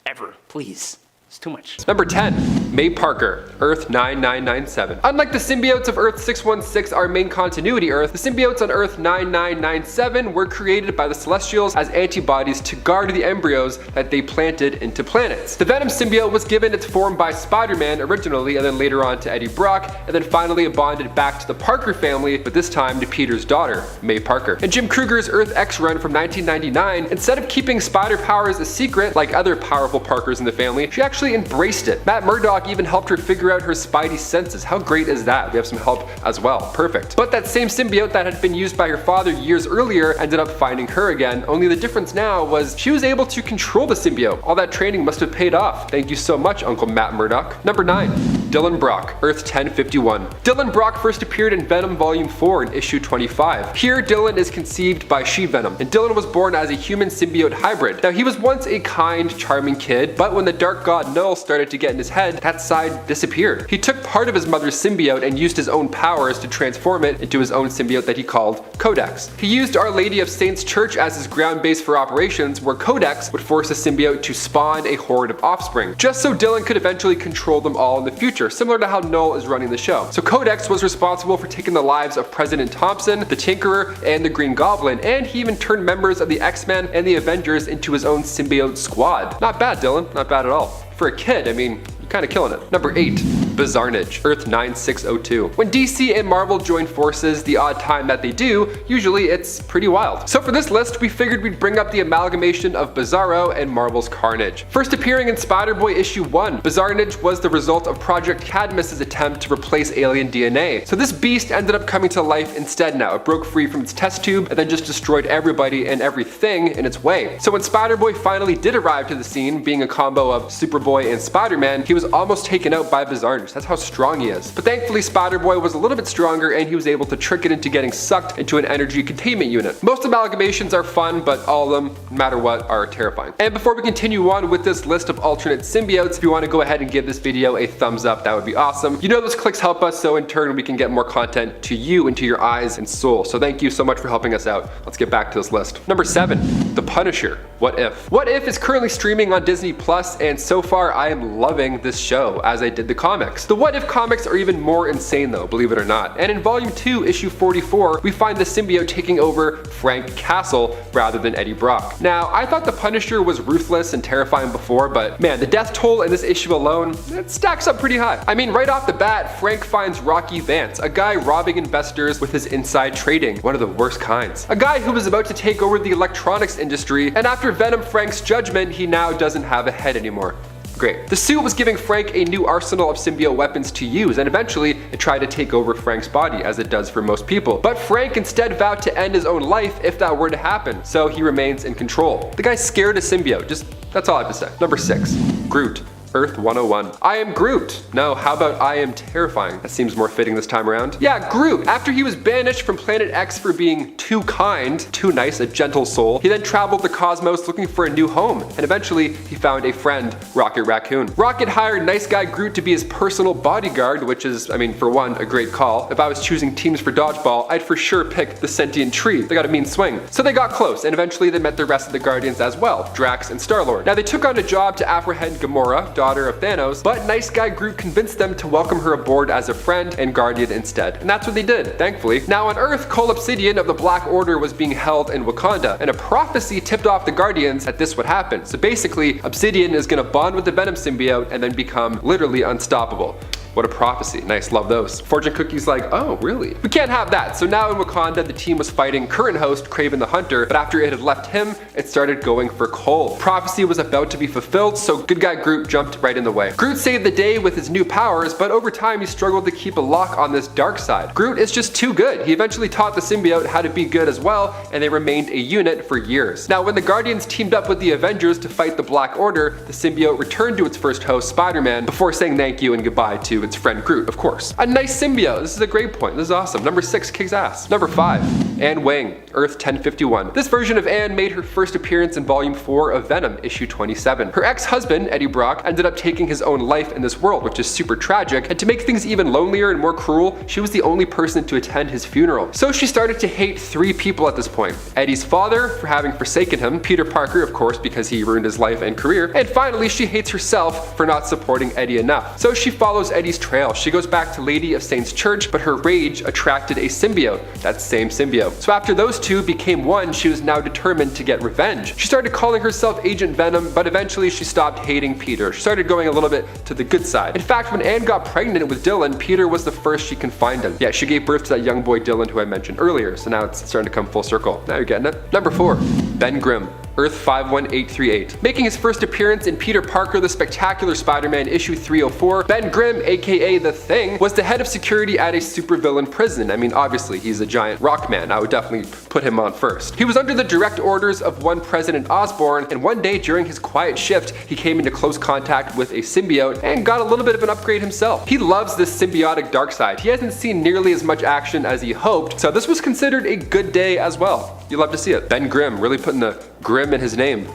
ever, please. It's too much. Number 10, May Parker, Earth 9997. Unlike the symbiotes of Earth 616, our main continuity Earth, the symbiotes on Earth 9997 were created by the Celestials as antibodies to guard the embryos that they planted into planets. The Venom symbiote was given its form by Spider-Man originally, and then later on to Eddie Brock, and then finally bonded back to the Parker family, but this time to Peter's daughter, May Parker. In Jim Krueger's Earth X run from 1999, instead of keeping spider powers a secret like other powerful Parkers in the family, she actually actually embraced it. Matt Murdock even helped her figure out her spidey senses. How great is that? We have some help as well. Perfect. But that same symbiote that had been used by her father years earlier ended up finding her again, only the difference now was she was able to control the symbiote. All that training must have paid off. Thank you so much, Uncle Matt Murdock. Number 9. Dylan Brock, Earth 1051. Dylan Brock first appeared in Venom Volume 4 in issue 25. Here, Dylan is conceived by she-Venom, and Dylan was born as a human-symbiote hybrid. Now, he was once a kind, charming kid, but when the dark god Null started to get in his head, that side disappeared. He took part of his mother's symbiote and used his own powers to transform it into his own symbiote that he called Codex. He used Our Lady of Saints Church as his ground base for operations, where Codex would force the symbiote to spawn a horde of offspring, just so Dylan could eventually control them all in the future, similar to how Null is running the show. So Codex was responsible for taking the lives of President Thompson, the Tinkerer, and the Green Goblin, and he even turned members of the X-Men and the Avengers into his own symbiote squad. Not bad, Dylan. Not bad at all. For a kid, I mean, you're kinda killing it. Number 8. Bizarnage, Earth 9602. When DC and Marvel join forces, the odd time that they do, usually it's pretty wild. So for this list, we figured we'd bring up the amalgamation of Bizarro and Marvel's Carnage. First appearing in Spider-Boy issue 1, Bizarnage was the result of Project Cadmus's attempt to replace alien DNA. So this beast ended up coming to life instead now. It broke free from its test tube and then just destroyed everybody and everything in its way. So when Spider-Boy finally did arrive to the scene, being a combo of Superboy and Spider-Man, he was almost taken out by Bizarnage. That's how strong he is. But thankfully Spider-Boy was a little bit stronger and he was able to trick it into getting sucked into an energy containment unit. Most amalgamations are fun, but all of them, no matter what, are terrifying. And before we continue on with this list of alternate symbiotes, if you want to go ahead and give this video a thumbs up, that would be awesome. You know those clicks help us, so in turn we can get more content to you, into your eyes and soul. So thank you so much for helping us out. Let's get back to this list. Number 7. The Punisher. What If? What If is currently streaming on Disney Plus, and so far I am loving this show, as I did the comics. The What If comics are even more insane though, believe it or not. And in Volume 2, issue 44, we find the symbiote taking over Frank Castle rather than Eddie Brock. Now, I thought the Punisher was ruthless and terrifying before, but man, the death toll in this issue alone, it stacks up pretty high. I mean, right off the bat, Frank finds Rocky Vance, a guy robbing investors with his inside trading, one of the worst kinds. A guy who was about to take over the electronics industry, and after Venom Frank's judgment, he now doesn't have a head anymore. Great. The suit was giving Frank a new arsenal of symbiote weapons to use, and eventually it tried to take over Frank's body, as it does for most people. But Frank instead vowed to end his own life if that were to happen, so he remains in control. The guy's scared of symbiote, that's all I have to say. Number 6. Groot. Earth 101. I am Groot. No, how about I am terrifying? That seems more fitting this time around. Yeah, Groot. After he was banished from Planet X for being too kind, too nice, a gentle soul, he then traveled the cosmos looking for a new home, and eventually he found a friend, Rocket Raccoon. Rocket hired nice guy Groot to be his personal bodyguard, which is, I mean, for one, a great call. If I was choosing teams for dodgeball, I'd for sure pick the sentient tree. They got a mean swing. So they got close, and eventually they met the rest of the Guardians as well, Drax and Star-Lord. Now they took on a job to apprehend Gamora, daughter of Thanos, but nice guy Groot convinced them to welcome her aboard as a friend and guardian instead. And that's what they did, thankfully. Now on Earth, Cole Obsidian of the Black Order was being held in Wakanda, and a prophecy tipped off the Guardians that this would happen. So basically, Obsidian is gonna bond with the Venom symbiote and then become literally unstoppable. What a prophecy. Nice, love those. Fortune Cookie's like, oh, really? We can't have that. So now in Wakanda, the team was fighting current host Kraven the Hunter, but after it had left him, it started going for Cole. Prophecy was about to be fulfilled, so good guy Groot jumped right in the way. Groot saved the day with his new powers, but over time he struggled to keep a lock on this dark side. Groot is just too good. He eventually taught the symbiote how to be good as well, and they remained a unit for years. Now when the Guardians teamed up with the Avengers to fight the Black Order, the symbiote returned to its first host, Spider-Man, before saying thank you and goodbye to its friend Groot, of course. A nice symbiote. This is a great point. This is awesome. Number 6 kicks ass. Number 5. Anne Wang, Earth 1051. This version of Anne made her first appearance in Volume 4 of Venom, issue 27. Her ex-husband, Eddie Brock, ended up taking his own life in this world, which is super tragic, and to make things even lonelier and more cruel, she was the only person to attend his funeral. So she started to hate 3 people at this point. Eddie's father, for having forsaken him, Peter Parker, of course, because he ruined his life and career, and finally she hates herself for not supporting Eddie enough. So she follows Eddie's trail. She goes back to Lady of Saints Church, but her rage attracted a symbiote, that same symbiote. So after those two became one, she was now determined to get revenge. She started calling herself Agent Venom, but eventually she stopped hating Peter. She started going a little bit to the good side. In fact, when Anne got pregnant with Dylan, Peter was the first she confided in. Yeah, she gave birth to that young boy Dylan who I mentioned earlier, so now it's starting to come full circle. Now you're getting it. Number 4. Ben Grimm. Earth 51838. Making his first appearance in Peter Parker the Spectacular Spider-Man issue 304, Ben Grimm, aka The Thing, was the head of security at a supervillain prison. I mean, obviously, he's a giant rock man. I would definitely put him on first. He was under the direct orders of one President Osborn, and one day during his quiet shift, he came into close contact with a symbiote and got a little bit of an upgrade himself. He loves this symbiotic dark side. He hasn't seen nearly as much action as he hoped, so this was considered a good day as well. You love to see it. Ben Grimm, really putting the Grimm in his name.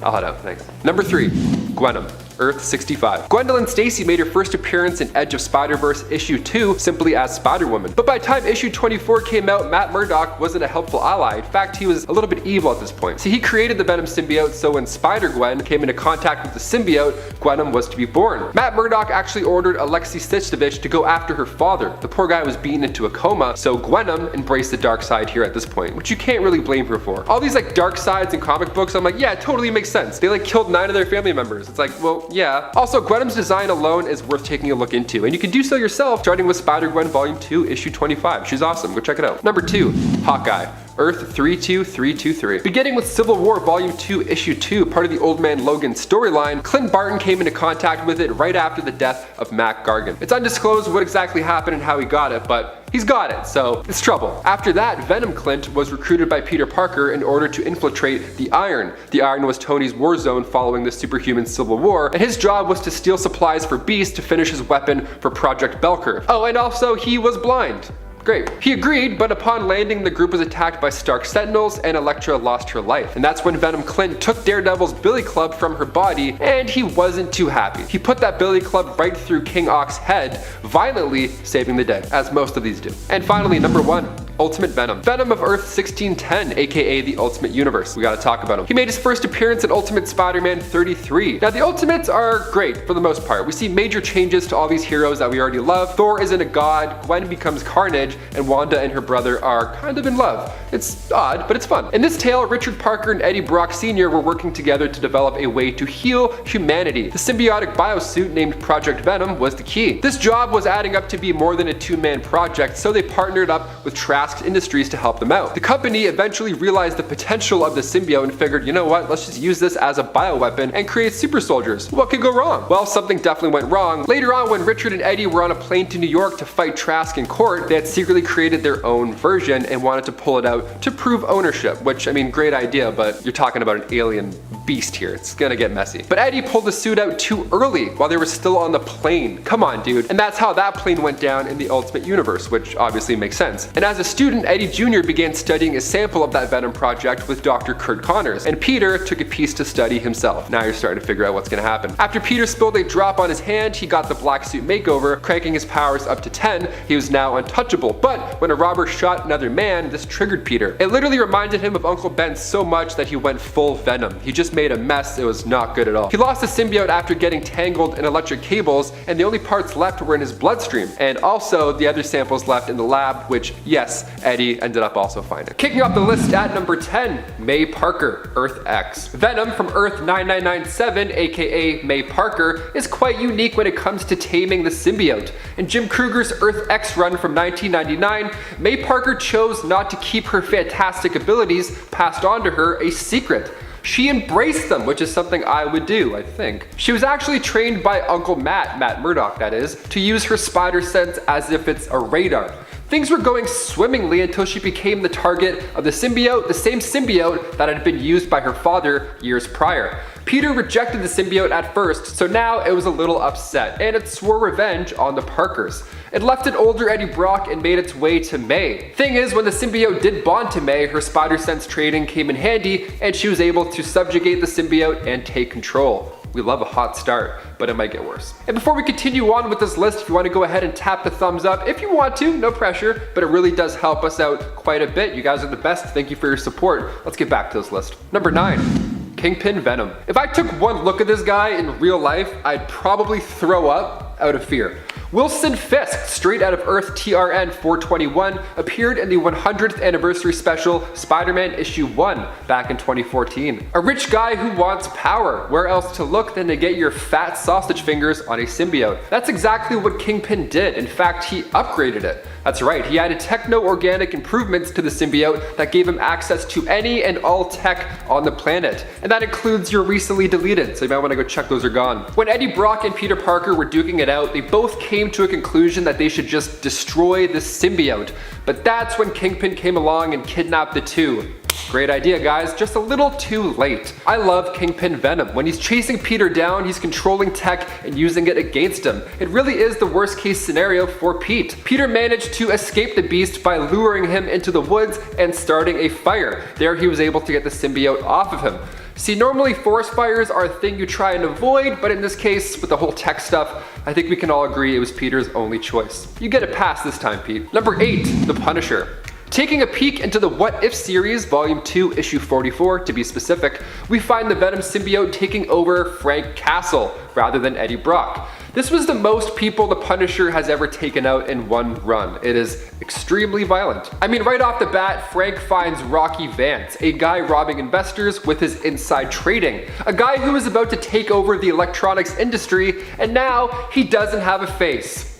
I'll head out, thanks. Number 3, Gwenom. Earth 65. Gwendolyn Stacy made her first appearance in Edge of Spider-Verse issue 2 simply as Spider-Woman. But by the time issue 24 came out, Matt Murdock wasn't a helpful ally. In fact, he was a little bit evil at this point. See, he created the Venom symbiote, so when Spider-Gwen came into contact with the symbiote, Gwenom was to be born. Matt Murdock actually ordered Alexei Stistovich to go after her father. The poor guy was beaten into a coma, so Gwenom embraced the dark side here at this point, which you can't really blame her for. All these like dark sides in comic books, I'm like, yeah, it totally makes sense. They like killed 9 of their family members. It's like, well, yeah. Also, Gwenom's design alone is worth taking a look into, and you can do so yourself starting with Spider-Gwen Volume 2, Issue 25. She's awesome, go check it out. Number 2, Hawkeye. Earth 32323. Beginning with Civil War Volume 2, Issue 2, part of the Old Man Logan storyline, Clint Barton came into contact with it right after the death of Mac Gargan. It's undisclosed what exactly happened and how he got it, but he's got it, so it's trouble. After that, Venom Clint was recruited by Peter Parker in order to infiltrate the Iron. The Iron was Tony's war zone following the superhuman Civil War, and his job was to steal supplies for Beast to finish his weapon for Project Belcurve. Oh, and also he was blind. Great. He agreed, but upon landing, the group was attacked by Stark Sentinels and Elektra lost her life. And that's when Venom Clint took Daredevil's billy club from her body, and he wasn't too happy. He put that billy club right through King Ock's head, violently saving the day, as most of these do. And finally, number 1. Ultimate Venom. Venom of Earth 1610, aka the Ultimate Universe. We gotta talk about him. He made his first appearance in Ultimate Spider-Man 33. Now the Ultimates are great for the most part. We see major changes to all these heroes that we already love. Thor isn't a god, Gwen becomes Carnage, and Wanda and her brother are kind of in love. It's odd, but it's fun. In this tale, Richard Parker and Eddie Brock Sr. were working together to develop a way to heal humanity. The symbiotic biosuit named Project Venom was the key. This job was adding up to be more than a 2-man project, so they partnered up with Trask Industries to help them out. The company eventually realized the potential of the symbiote and figured, you know what, let's just use this as a bioweapon and create super soldiers. What could go wrong? Well, something definitely went wrong. Later on, when Richard and Eddie were on a plane to New York to fight Trask in court, they had secretly created their own version and wanted to pull it out to prove ownership, which, I mean, great idea, but you're talking about an alien beast here. It's gonna get messy. But Eddie pulled the suit out too early while they were still on the plane. Come on, dude. And that's how that plane went down in the Ultimate Universe, which obviously makes sense. And as a student, Eddie Jr. began studying a sample of that Venom project with Dr. Kurt Connors, and Peter took a piece to study himself. Now you're starting to figure out what's gonna happen. After Peter spilled a drop on his hand, he got the black suit makeover, cranking his powers up to 10. He was now untouchable. But when a robber shot another man, this triggered Peter. It literally reminded him of Uncle Ben so much that he went full Venom. He just made a mess. It was not good at all. He lost the symbiote after getting tangled in electric cables, and the only parts left were in his bloodstream, and also the other samples left in the lab, which, yes, Eddie ended up also finding. Kicking off the list at number 10, May Parker, Earth X. Venom from Earth 9997, aka May Parker, is quite unique when it comes to taming the symbiote. In Jim Krueger's Earth X run from 1999, May Parker chose not to keep her fantastic abilities passed on to her a secret. She embraced them, which is something I would do, I think. She was actually trained by Uncle Matt Murdock that is, to use her spider sense as if it's a radar. Things were going swimmingly until she became the target of the symbiote, the same symbiote that had been used by her father years prior. Peter rejected the symbiote at first, so now it was a little upset, and it swore revenge on the Parkers. It left an older Eddie Brock and made its way to May. Thing is, when the symbiote did bond to May, her spider sense training came in handy, and she was able to subjugate the symbiote and take control. We love a hot start, but it might get worse. And before we continue on with this list, if you want to go ahead and tap the thumbs up, if you want to, no pressure, but it really does help us out quite a bit. You guys are the best. Thank you for your support. Let's get back to this list. Number 9. Kingpin Venom. If I took one look at this guy in real life, I'd probably throw up out of fear. Wilson Fisk, straight out of Earth TRN 421, appeared in the 100th anniversary special Spider-Man issue 1 back in 2014. A rich guy who wants power. Where else to look than to get your fat sausage fingers on a symbiote? That's exactly what Kingpin did. In fact, he upgraded it. That's right, he added techno-organic improvements to the symbiote that gave him access to any and all tech on the planet. And that includes your recently deleted, so you might want to go check those are gone. When Eddie Brock and Peter Parker were duking it out, they both came to a conclusion that they should just destroy the symbiote. But that's when Kingpin came along and kidnapped the two. Great idea, guys, just a little too late. I love Kingpin Venom. When he's chasing Peter down, he's controlling tech and using it against him. It really is the worst case scenario for Pete. Peter managed to escape the beast by luring him into the woods and starting a fire. There he was able to get the symbiote off of him. See, normally forest fires are a thing you try and avoid, but in this case, with the whole tech stuff, I think we can all agree it was Peter's only choice. You get a pass this time, Pete. Number 8, The Punisher. Taking a peek into the What If series, Volume 2, Issue 44 to be specific, we find the Venom symbiote taking over Frank Castle rather than Eddie Brock. This was the most people the Punisher has ever taken out in one run. It is extremely violent. I mean, right off the bat, Frank finds Rocky Vance, a guy robbing investors with his inside trading, a guy who is about to take over the electronics industry, and now he doesn't have a face.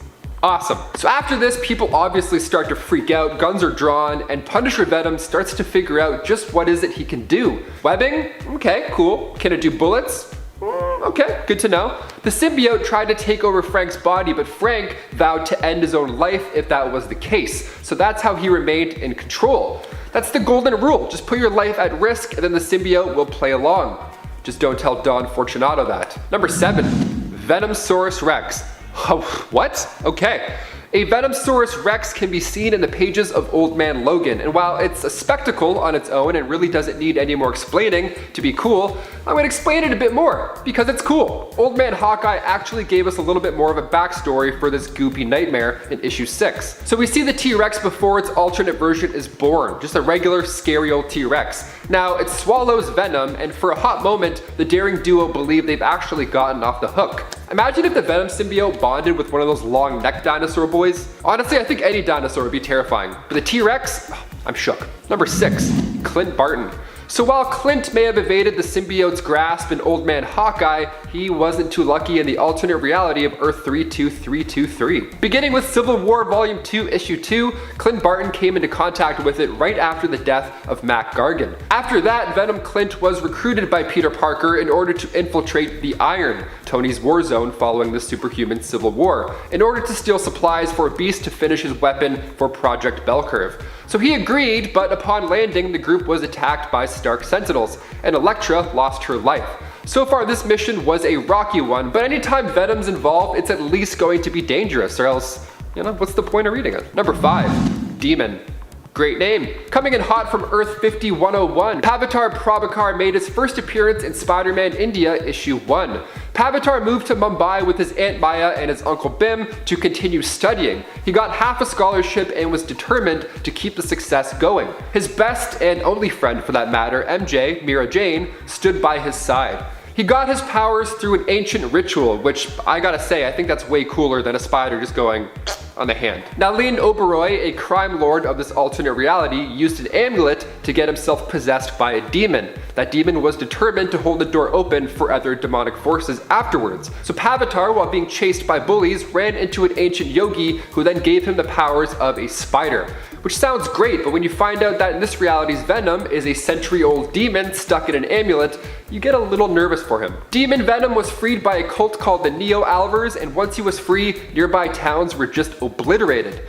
Awesome. So after this, people obviously start to freak out, guns are drawn, and Punisher Venom starts to figure out just what is it he can do. Webbing? Okay, cool. Can it do bullets? Okay, good to know. The symbiote tried to take over Frank's body, but Frank vowed to end his own life if that was the case. So that's how he remained in control. That's the golden rule. Just put your life at risk and then the symbiote will play along. Just don't tell Don Fortunato that. Number 7, Venomsaurus Rex. Oh, what? Okay. A Venomsaurus Rex can be seen in the pages of Old Man Logan, and while it's a spectacle on its own and really doesn't need any more explaining to be cool, I'm going to explain it a bit more, because it's cool. Old Man Hawkeye actually gave us a little bit more of a backstory for this goopy nightmare in issue 6. So we see the T-Rex before its alternate version is born, just a regular scary old T-Rex. Now, it swallows venom, and for a hot moment, the daring duo believe they've actually gotten off the hook. Imagine if the Venom symbiote bonded with one of those long neck dinosaur boys. Honestly, I think any dinosaur would be terrifying, but the T-Rex, I'm shook. Number 6, Clint Barton. So while Clint may have evaded the symbiote's grasp in Old Man Hawkeye, he wasn't too lucky in the alternate reality of Earth 32323. Beginning with Civil War Volume 2, Issue 2, Clint Barton came into contact with it right after the death of Mac Gargan. After that, Venom Clint was recruited by Peter Parker in order to infiltrate the Iron, Tony's war zone following the superhuman Civil War, in order to steal supplies for Beast to finish his weapon for Project Bellcurve. So he agreed, but upon landing, the group was attacked by Stark Sentinels, and Elektra lost her life. So far, this mission was a rocky one, but anytime Venom's involved, it's at least going to be dangerous, or else, what's the point of reading it? Number 5, Demon. Great name. Coming in hot from Earth 5101, Pavitar Prabhakar made his first appearance in Spider-Man India issue 1. Pavitar moved to Mumbai with his Aunt Maya and his Uncle Bim to continue studying. He got half a scholarship and was determined to keep the success going. His best and only friend for that matter, MJ, Mira Jane, stood by his side. He got his powers through an ancient ritual, which I gotta say, I think that's way cooler than a spider just going on the hand. Nalin Oberoi, a crime lord of this alternate reality, used an amulet to get himself possessed by a demon. That demon was determined to hold the door open for other demonic forces afterwards. So Pavitar, while being chased by bullies, ran into an ancient yogi who then gave him the powers of a spider. Which sounds great, but when you find out that in this reality's Venom is a century-old demon stuck in an amulet, you get a little nervous for him. Demon Venom was freed by a cult called the Neo-Alvers, and once he was free, nearby towns were just obliterated.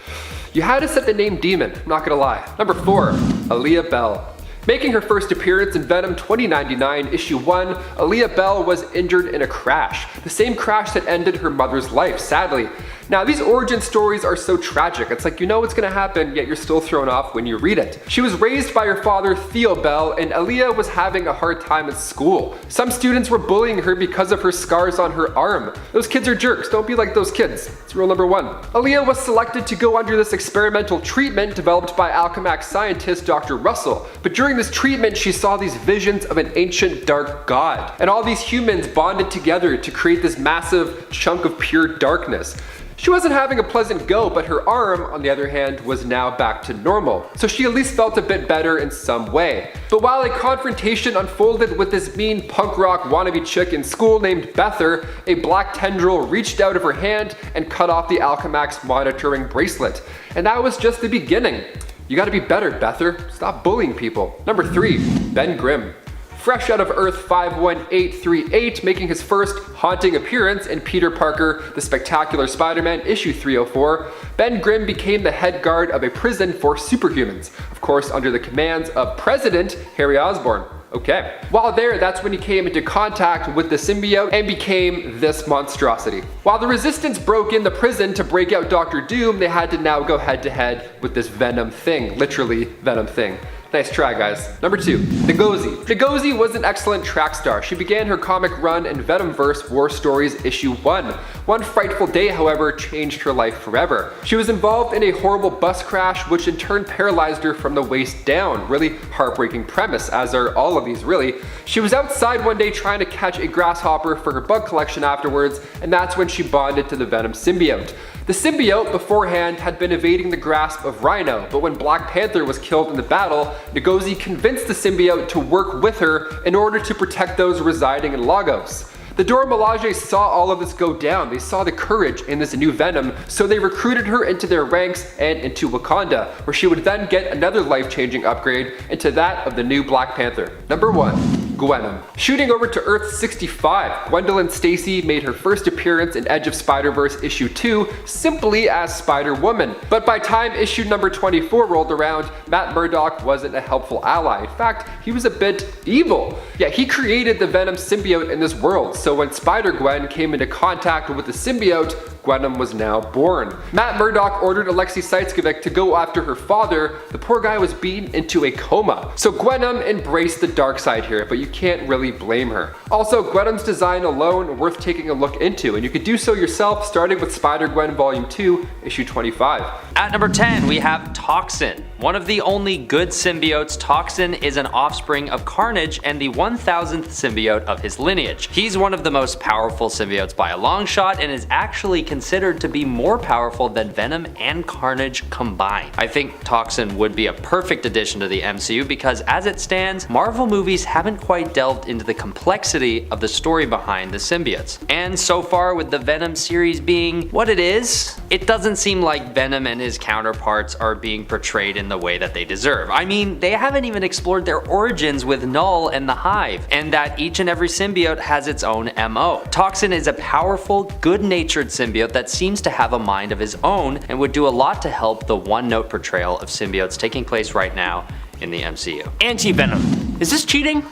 You had to set the name Demon, I'm not gonna lie. Number 4, Aaliyah Bell. Making her first appearance in Venom 2099 issue 1, Aaliyah Bell was injured in a crash. The same crash that ended her mother's life, sadly. Now, these origin stories are so tragic. It's like you know what's gonna happen, yet you're still thrown off when you read it. She was raised by her father, Theo Bell, and Aaliyah was having a hard time at school. Some students were bullying her because of her scars on her arm. Those kids are jerks, don't be like those kids. It's rule number 1. Aaliyah was selected to go under this experimental treatment developed by Alchemax scientist Dr. Russell. But during this treatment, she saw these visions of an ancient dark god. And all these humans bonded together to create this massive chunk of pure darkness. She wasn't having a pleasant go, but her arm, on the other hand, was now back to normal, so she at least felt a bit better in some way. But while a confrontation unfolded with this mean punk rock wannabe chick in school named Bether, a black tendril reached out of her hand and cut off the Alchemax monitoring bracelet. And that was just the beginning. You gotta be better, Bether. Stop bullying people. Number 3, Ben Grimm. Fresh out of Earth 51838, making his first haunting appearance in Peter Parker, The Spectacular Spider-Man issue 304, Ben Grimm became the head guard of a prison for superhumans, of course under the commands of President Harry Osborn. Okay. While there, that's when he came into contact with the symbiote and became this monstrosity. While the Resistance broke in the prison to break out Dr. Doom, they had to now go head to head with this Venom thing, literally Venom thing. Nice try, guys. Number 2, Ngozi. Ngozi was an excellent track star. She began her comic run in Venomverse War Stories issue 1. One frightful day, however, changed her life forever. She was involved in a horrible bus crash, which in turn paralyzed her from the waist down. Really heartbreaking premise, as are all of these really. She was outside one day trying to catch a grasshopper for her bug collection afterwards, and that's when she bonded to the Venom symbiote. The symbiote beforehand had been evading the grasp of Rhino, but when Black Panther was killed in the battle, Ngozi convinced the symbiote to work with her in order to protect those residing in Lagos. The Dora Milaje saw all of this go down. They saw the courage in this new Venom, so they recruited her into their ranks and into Wakanda, where she would then get another life-changing upgrade into that of the new Black Panther. Number 1. Gwenom. Shooting over to Earth 65, Gwendolyn Stacy made her first appearance in Edge of Spider-Verse issue 2 simply as Spider-Woman. But by time issue number 24 rolled around, Matt Murdock wasn't a helpful ally. In fact, he was a bit evil. Yeah, he created the Venom symbiote in this world, so when Spider-Gwen came into contact with the symbiote, Gwenom was now born. Matt Murdock ordered Alexei Saitskovic to go after her father. The poor guy was beaten into a coma. So Gwenom embraced the dark side here, but you can't really blame her. Also, Gwenom's design alone worth taking a look into, and you could do so yourself starting with Spider-Gwen Volume 2, issue 25. At number 10, we have Toxin. One of the only good symbiotes, Toxin is an offspring of Carnage and the 1000th symbiote of his lineage. He's one of the most powerful symbiotes by a long shot and is actually considered to be more powerful than Venom and Carnage combined. I think Toxin would be a perfect addition to the MCU because as it stands, Marvel movies haven't quite delved into the complexity of the story behind the symbiotes. And so far with the Venom series being what it is, it doesn't seem like Venom and his counterparts are being portrayed in the way that they deserve. I mean, they haven't even explored their origins with Null and the Hive, and that each and every symbiote has its own MO. Toxin is a powerful, good-natured symbiote that seems to have a mind of his own and would do a lot to help the one-note portrayal of symbiotes taking place right now in the MCU. Anti-Venom. Is this cheating?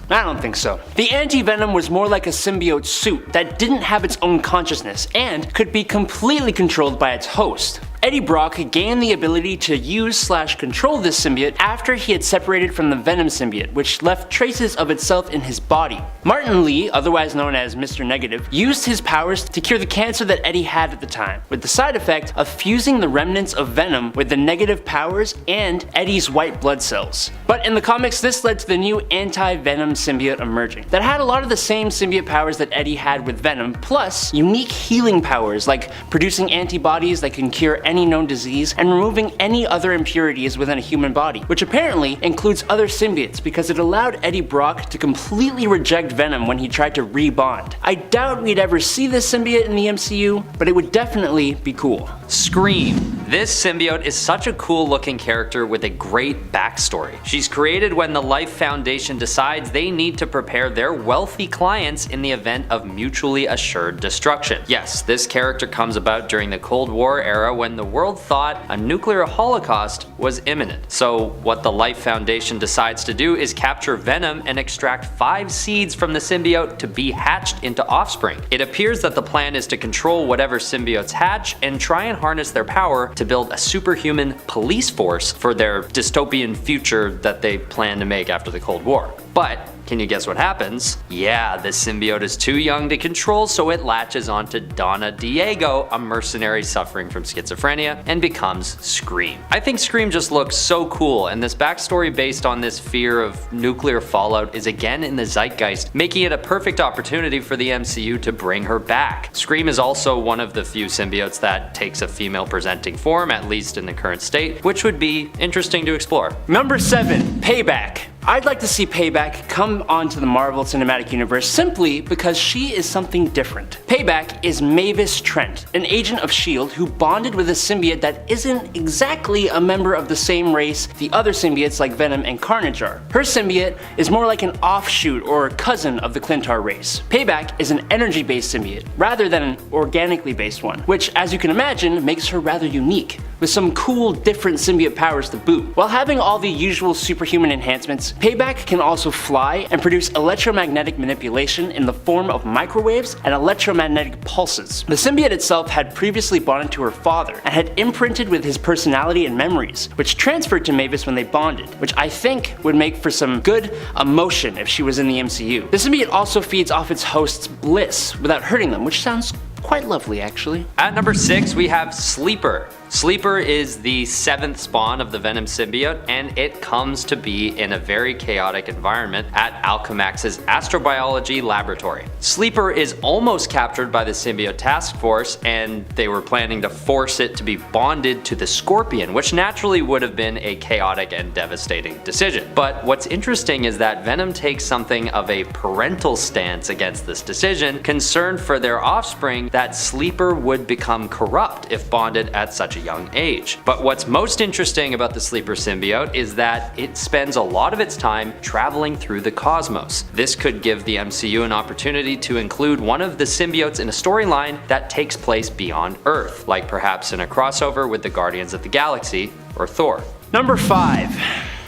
I don't think so. The Anti-Venom was more like a symbiote suit that didn't have its own consciousness and could be completely controlled by its host. Eddie Brock gained the ability to use/control this symbiote after he had separated from the Venom symbiote, which left traces of itself in his body. Martin Lee, otherwise known as Mr. Negative, used his powers to cure the cancer that Eddie had at the time, with the side effect of fusing the remnants of Venom with the negative powers and Eddie's white blood cells. But in the comics, this led to the new anti-Venom symbiote emerging, that had a lot of the same symbiote powers that Eddie had with Venom, plus unique healing powers like producing antibodies that can cure any known disease and removing any other impurities within a human body, which apparently includes other symbiotes because it allowed Eddie Brock to completely reject Venom when he tried to rebond. I doubt we'd ever see this symbiote in the MCU, but it would definitely be cool. Scream. This symbiote is such a cool looking character with a great backstory. She's created when the Life Foundation decides they need to prepare their wealthy clients in the event of mutually assured destruction. Yes, this character comes about during the Cold War era when the world thought a nuclear holocaust was imminent. So what the Life Foundation decides to do is capture Venom and extract 5 seeds from the symbiote to be hatched into offspring. It appears that the plan is to control whatever symbiotes hatch and try and harness their power to build a superhuman police force for their dystopian future that they plan to make after the Cold War. But Can you guess what happens? Yeah, the symbiote is too young to control, so it latches onto Donna Diego, a mercenary suffering from schizophrenia, and becomes Scream. I think Scream just looks so cool, and this backstory based on this fear of nuclear fallout is again in the zeitgeist, making it a perfect opportunity for the MCU to bring her back. Scream is also one of the few symbiotes that takes a female presenting form, at least in the current state, which would be interesting to explore. Number 7, Payback. I'd like to see Payback come onto the Marvel Cinematic Universe simply because she is something different. Payback is Mavis Trent, an agent of S.H.I.E.L.D. who bonded with a symbiote that isn't exactly a member of the same race the other symbiotes like Venom and Carnage are. Her symbiote is more like an offshoot or cousin of the Clintar race. Payback is an energy-based symbiote rather than an organically based one, which as you can imagine makes her rather unique, with some cool different symbiote powers to boot. While having all the usual superhuman enhancements, Payback can also fly and produce electromagnetic manipulation in the form of microwaves and electromagnetic pulses. The symbiote itself had previously bonded to her father and had imprinted with his personality and memories, which transferred to Mavis when they bonded, which I think would make for some good emotion if she was in the MCU. The symbiote also feeds off its host's bliss without hurting them, which sounds quite lovely actually. At number 6, we have Sleeper. Sleeper is the 7th spawn of the Venom symbiote, and it comes to be in a very chaotic environment at Alchemax's astrobiology laboratory. Sleeper is almost captured by the symbiote task force, and they were planning to force it to be bonded to the Scorpion, which naturally would have been a chaotic and devastating decision. But what's interesting is that Venom takes something of a parental stance against this decision, concerned for their offspring that Sleeper would become corrupt if bonded at such a young age. But what's most interesting about the Sleeper symbiote is that it spends a lot of its time traveling through the cosmos. This could give the MCU an opportunity to include one of the symbiotes in a storyline that takes place beyond Earth, like perhaps in a crossover with the Guardians of the Galaxy or Thor. Number 5.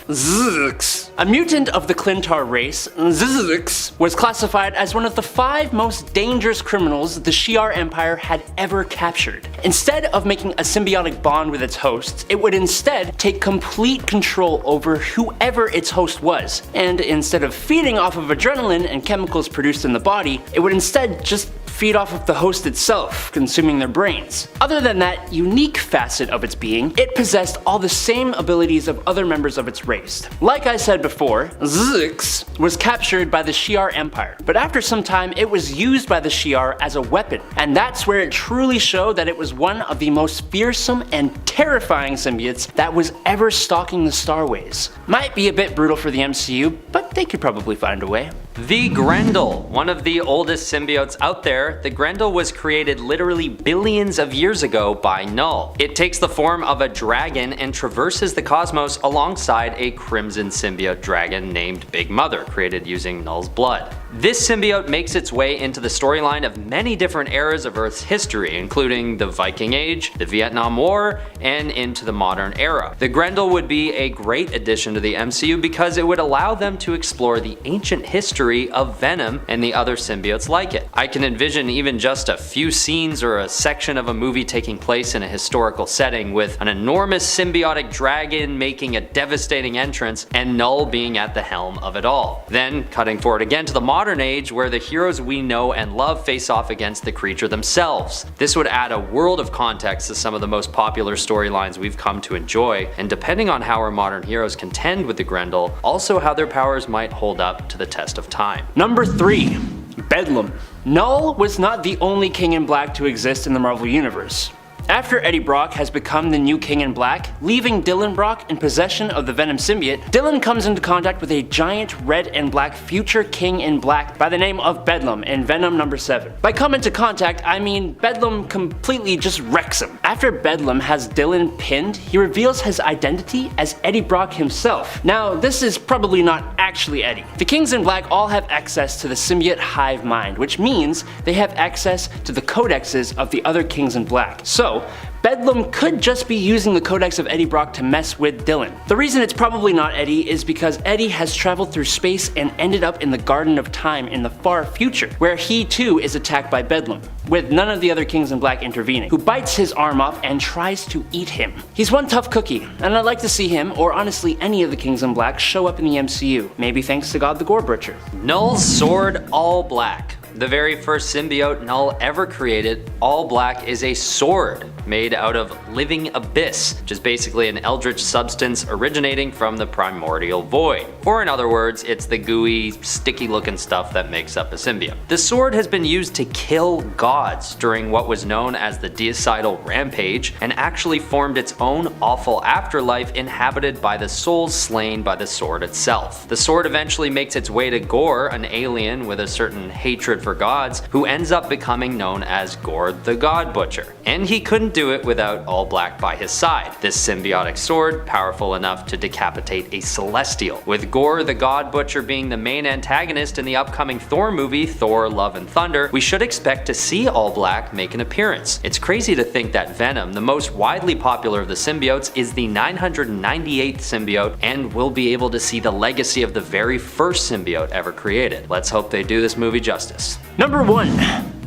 Zzz. A mutant of the Clintar race, Zzz was classified as one of the 5 most dangerous criminals the Shi'ar Empire had ever captured. Instead of making a symbiotic bond with its hosts, it would instead take complete control over whoever its host was. And instead of feeding off of adrenaline and chemicals produced in the body, it would instead just feed off of the host itself, consuming their brains. Other than that unique facet of its being, it possessed all the same abilities of other members of its race. Like I said before, Zzz was captured by the Shi'ar Empire, but after some time it was used by the Shi'ar as a weapon, and that's where it truly showed that it was one of the most fearsome and terrifying symbiotes that was ever stalking the Starways. Might be a bit brutal for the MCU, but they could probably find a way. The Grendel, one of the oldest symbiotes out there. The Grendel was created literally billions of years ago by Null. It takes the form of a dragon and traverses the cosmos alongside a crimson symbiote dragon named Big Mother, created using Null's blood. This symbiote makes its way into the storyline of many different eras of Earth's history, including the Viking Age, the Vietnam War, and into the modern era. The Grendel would be a great addition to the MCU because it would allow them to explore the ancient history of Venom and the other symbiotes like it. I can envision even just a few scenes or a section of a movie taking place in a historical setting with an enormous symbiotic dragon making a devastating entrance and Null being at the helm of it all. Then cutting forward again to the modern age where the heroes we know and love face off against the creature themselves. This would add a world of context to some of the most popular storylines we've come to enjoy, and depending on how our modern heroes contend with the Grendel, also how their powers might hold up to the test of time. Number 3. Bedlam. Null was not the only King in Black to exist in the Marvel Universe. After Eddie Brock has become the new King in Black, leaving Dylan Brock in possession of the Venom symbiote, Dylan comes into contact with a giant red and black future King in Black by the name of Bedlam in Venom number 7. By come into contact, I mean Bedlam completely just wrecks him. After Bedlam has Dylan pinned, he reveals his identity as Eddie Brock himself. Now, this is probably not actually Eddie. The Kings in Black all have access to the symbiote hive mind, which means they have access to the codexes of the other Kings in Black. So, Bedlam could just be using the codex of Eddie Brock to mess with Dylan. The reason it's probably not Eddie is because Eddie has traveled through space and ended up in the Garden of Time in the far future, where he too is attacked by Bedlam, with none of the other Kings in Black intervening, who bites his arm off and tries to eat him. He's one tough cookie, and I'd like to see him, or honestly any of the Kings in Black, show up in the MCU, maybe thanks to God the Gore Butcher. Null's sword, All Black. The very first symbiote Null ever created, All Black, is a sword made out of living abyss, which is basically an eldritch substance originating from the primordial void. Or in other words, it's the gooey, sticky looking stuff that makes up a symbiote. The sword has been used to kill gods during what was known as the Deicydal Rampage, and actually formed its own awful afterlife inhabited by the souls slain by the sword itself. The sword eventually makes its way to Gore, an alien with a certain hatred for gods, who ends up becoming known as Gore the God Butcher. And he couldn't do it without All Black by his side. This symbiotic sword, powerful enough to decapitate a Celestial. With Gore the God Butcher being the main antagonist in the upcoming Thor movie, Thor Love and Thunder, we should expect to see All Black make an appearance. It's crazy to think that Venom, the most widely popular of the symbiotes, is the 998th symbiote, and we'll be able to see the legacy of the very first symbiote ever created. Let's hope they do this movie justice. Number 1.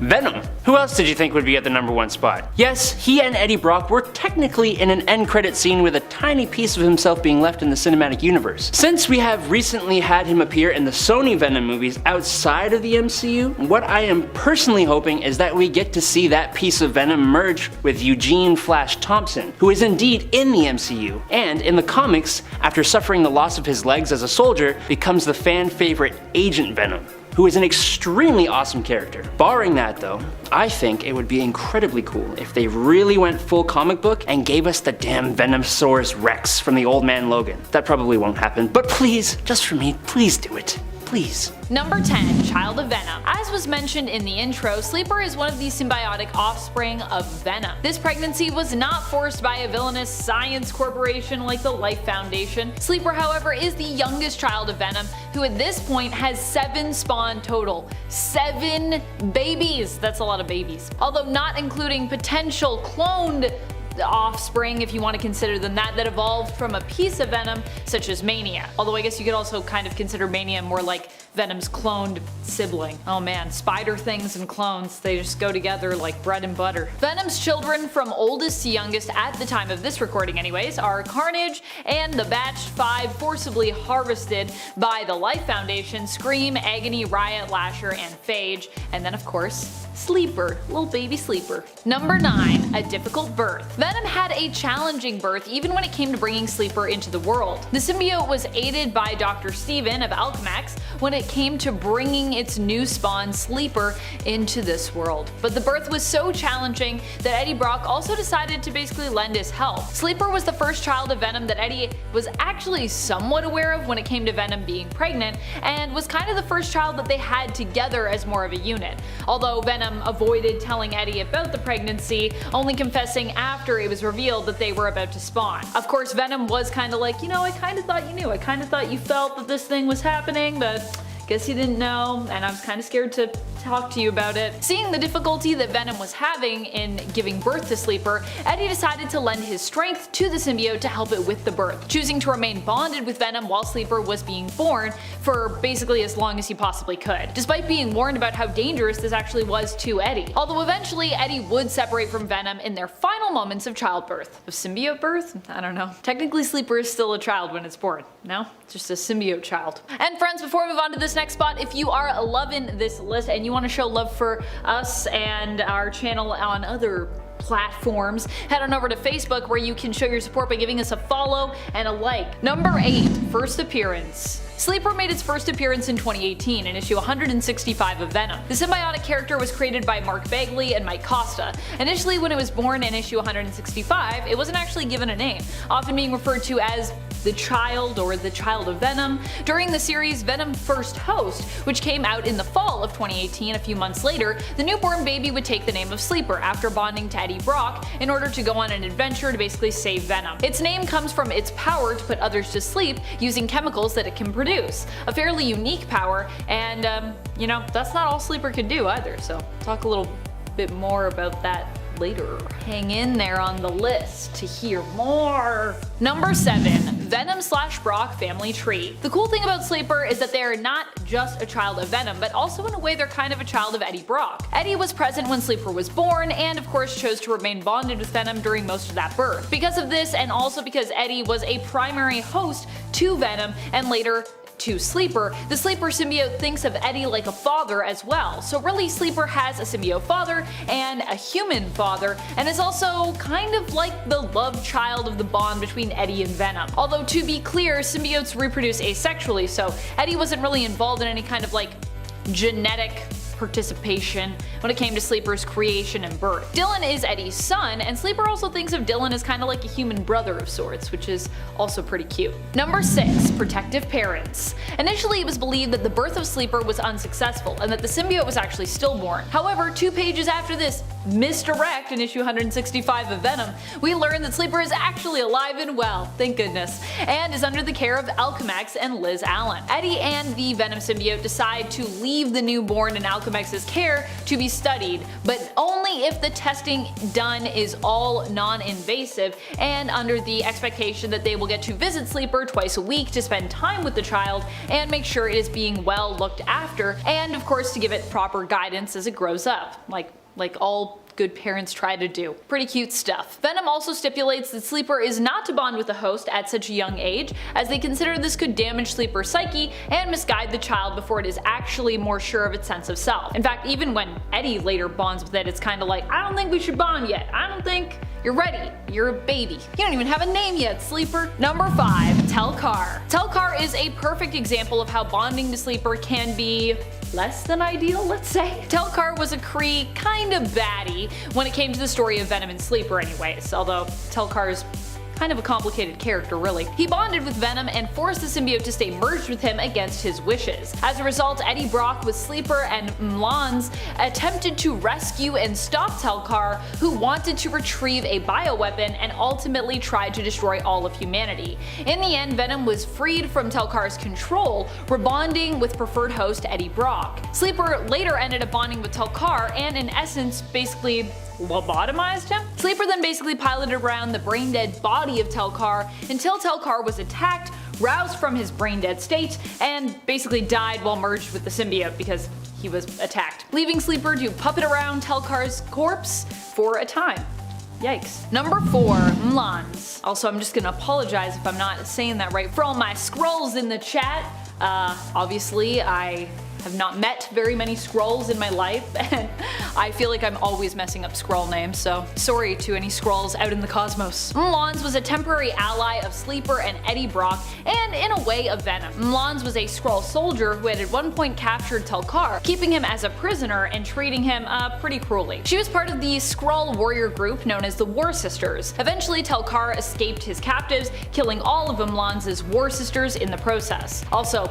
Venom. Who else did you think would be at the number 1 spot? Yes, he and Eddie Brock were technically in an end credit scene with a tiny piece of himself being left in the cinematic universe. Since we have recently had him appear in the Sony Venom movies outside of the MCU, what I am personally hoping is that we get to see that piece of Venom merge with Eugene Flash Thompson, who is indeed in the MCU, and in the comics, after suffering the loss of his legs as a soldier, becomes the fan favorite Agent Venom, who is an extremely awesome character. Barring that though, I think it would be incredibly cool if they really went full comic book and gave us the damn Venomsaurus Rex from the Old Man Logan. That probably won't happen, but please, just for me, please do it. Please. Number 10, Child of Venom. As was mentioned in the intro, Sleeper is one of the symbiotic offspring of Venom. This pregnancy was not forced by a villainous science corporation like the Life Foundation. Sleeper, however, is the youngest child of Venom, who at this point has 7 spawn total. 7 babies! That's a lot of babies. Although not including potential cloned offspring, if you want to consider them that evolved from a piece of Venom, such as Mania. Although I guess you could also kind of consider Mania more like Venom's cloned sibling. Oh man, spider things and clones, they just go together like bread and butter. Venom's children from oldest to youngest at the time of this recording anyways are Carnage and the Batch 5 forcibly harvested by the Life Foundation, Scream, Agony, Riot, Lasher, and Phage, and then of course Sleeper, little baby Sleeper. Number 9, a difficult birth. Venom had a challenging birth even when it came to bringing Sleeper into the world. The symbiote was aided by Dr. Steven of Alchemax when it came to bringing its new spawn Sleeper into this world. But the birth was so challenging that Eddie Brock also decided to basically lend his help. Sleeper was the first child of Venom that Eddie was actually somewhat aware of when it came to Venom being pregnant, and was kind of the first child that they had together as more of a unit. Although Venom avoided telling Eddie about the pregnancy, only confessing after it was revealed that they were about to spawn. Of course, Venom was kind of like, you know, I kind of thought you knew, I kind of thought you felt that this thing was happening, but guess you didn't know, and I was kind of scared to talk to you about it. Seeing the difficulty that Venom was having in giving birth to Sleeper, Eddie decided to lend his strength to the symbiote to help it with the birth, choosing to remain bonded with Venom while Sleeper was being born for basically as long as he possibly could, despite being warned about how dangerous this actually was to Eddie. Although eventually Eddie would separate from Venom in their final moments of childbirth. Of symbiote birth? I don't know. Technically Sleeper is still a child when it's born. No? It's just a symbiote child. And friends, before we move on to this next spot, if you are loving this list and you want to show love for us and our channel on other platforms, head on over to Facebook where you can show your support by giving us a follow and a like. Number 8, first appearance. Sleeper made its first appearance in 2018 in issue 165 of Venom. The symbiotic character was created by Mark Bagley and Mike Costa. Initially, when it was born in issue 165, it wasn't actually given a name, often being referred to as the Child or the Child of Venom. During the series Venom First Host, which came out in the fall of 2018, a few months later, the newborn baby would take the name of Sleeper after bonding to Eddie Brock in order to go on an adventure to basically save Venom. Its name comes from its power to put others to sleep using chemicals that it can produce. A fairly unique power, and you know, that's not all Sleeper could do either, so talk a little bit more about that later. Hang in there on the list to hear more. Number 7. Venom/Brock family tree. The cool thing about Sleeper is that they are not just a child of Venom, but also in a way they're kind of a child of Eddie Brock. Eddie was present when Sleeper was born, and of course chose to remain bonded with Venom during most of that birth. Because of this, and also because Eddie was a primary host to Venom and later to Sleeper, the Sleeper symbiote thinks of Eddie like a father as well. So really, Sleeper has a symbiote father and a human father, and is also kind of like the love child of the bond between Eddie and Venom. Although to be clear, symbiotes reproduce asexually, so Eddie wasn't really involved in any kind of like genetic participation when it came to Sleeper's creation and birth. Dylan is Eddie's son, and Sleeper also thinks of Dylan as kind of like a human brother of sorts, which is also pretty cute. Number 6. Protective parents. Initially, it was believed that the birth of Sleeper was unsuccessful and that the symbiote was actually stillborn. However, 2 pages after this misdirect in issue 165 of Venom, we learn that Sleeper is actually alive and well, thank goodness, and is under the care of Alchemax and Liz Allen. Eddie and the Venom symbiote decide to leave the newborn in Alchemax's care to be studied, but only if the testing done is all non-invasive and under the expectation that they will get to visit Sleeper twice a week to spend time with the child and make sure it is being well looked after, and of course to give it proper guidance as it grows up, like all good parents try to do. Pretty cute stuff. Venom also stipulates that Sleeper is not to bond with the host at such a young age, as they consider this could damage Sleeper's psyche and misguide the child before it is actually more sure of its sense of self. In fact, even when Eddie later bonds with it, it's kind of like, I don't think we should bond yet. I don't think you're ready. You're a baby. You don't even have a name yet, Sleeper. Number 5. Telcar. Telcar is a perfect example of how bonding to Sleeper can be less than ideal, let's say. Telcar was a Kree kind of baddie when it came to the story of Venom and Sleeper anyways, although Telcar's kind of a complicated character really. He bonded with Venom and forced the symbiote to stay merged with him against his wishes. As a result, Eddie Brock with Sleeper and Mlans attempted to rescue and stop Telcar, who wanted to retrieve a bioweapon and ultimately tried to destroy all of humanity. In the end, Venom was freed from Telcar's control, rebonding with preferred host Eddie Brock. Sleeper later ended up bonding with Telcar and in essence basically lobotomized him. Sleeper then basically piloted around the brain-dead body of Telcar until Telcar was attacked, roused from his brain-dead state, and basically died while merged with the symbiote because he was attacked, leaving Sleeper to puppet around Telcar's corpse for a time. Yikes. Number 4. Mlans. Also, I'm just gonna apologize if I'm not saying that right for all my Skrulls in the chat. Obviously, I have not met very many Skrulls in my life, and I feel like I'm always messing up Skrull names, so sorry to any Skrulls out in the cosmos. Mlans was a temporary ally of Sleeper and Eddie Brock, and in a way of Venom. Mlans was a Skrull soldier who had at one point captured Telcar, keeping him as a prisoner and treating him pretty cruelly. She was part of the Skrull warrior group known as the War Sisters. Eventually, Telcar escaped his captives, killing all of Mlans' War Sisters in the process. Also,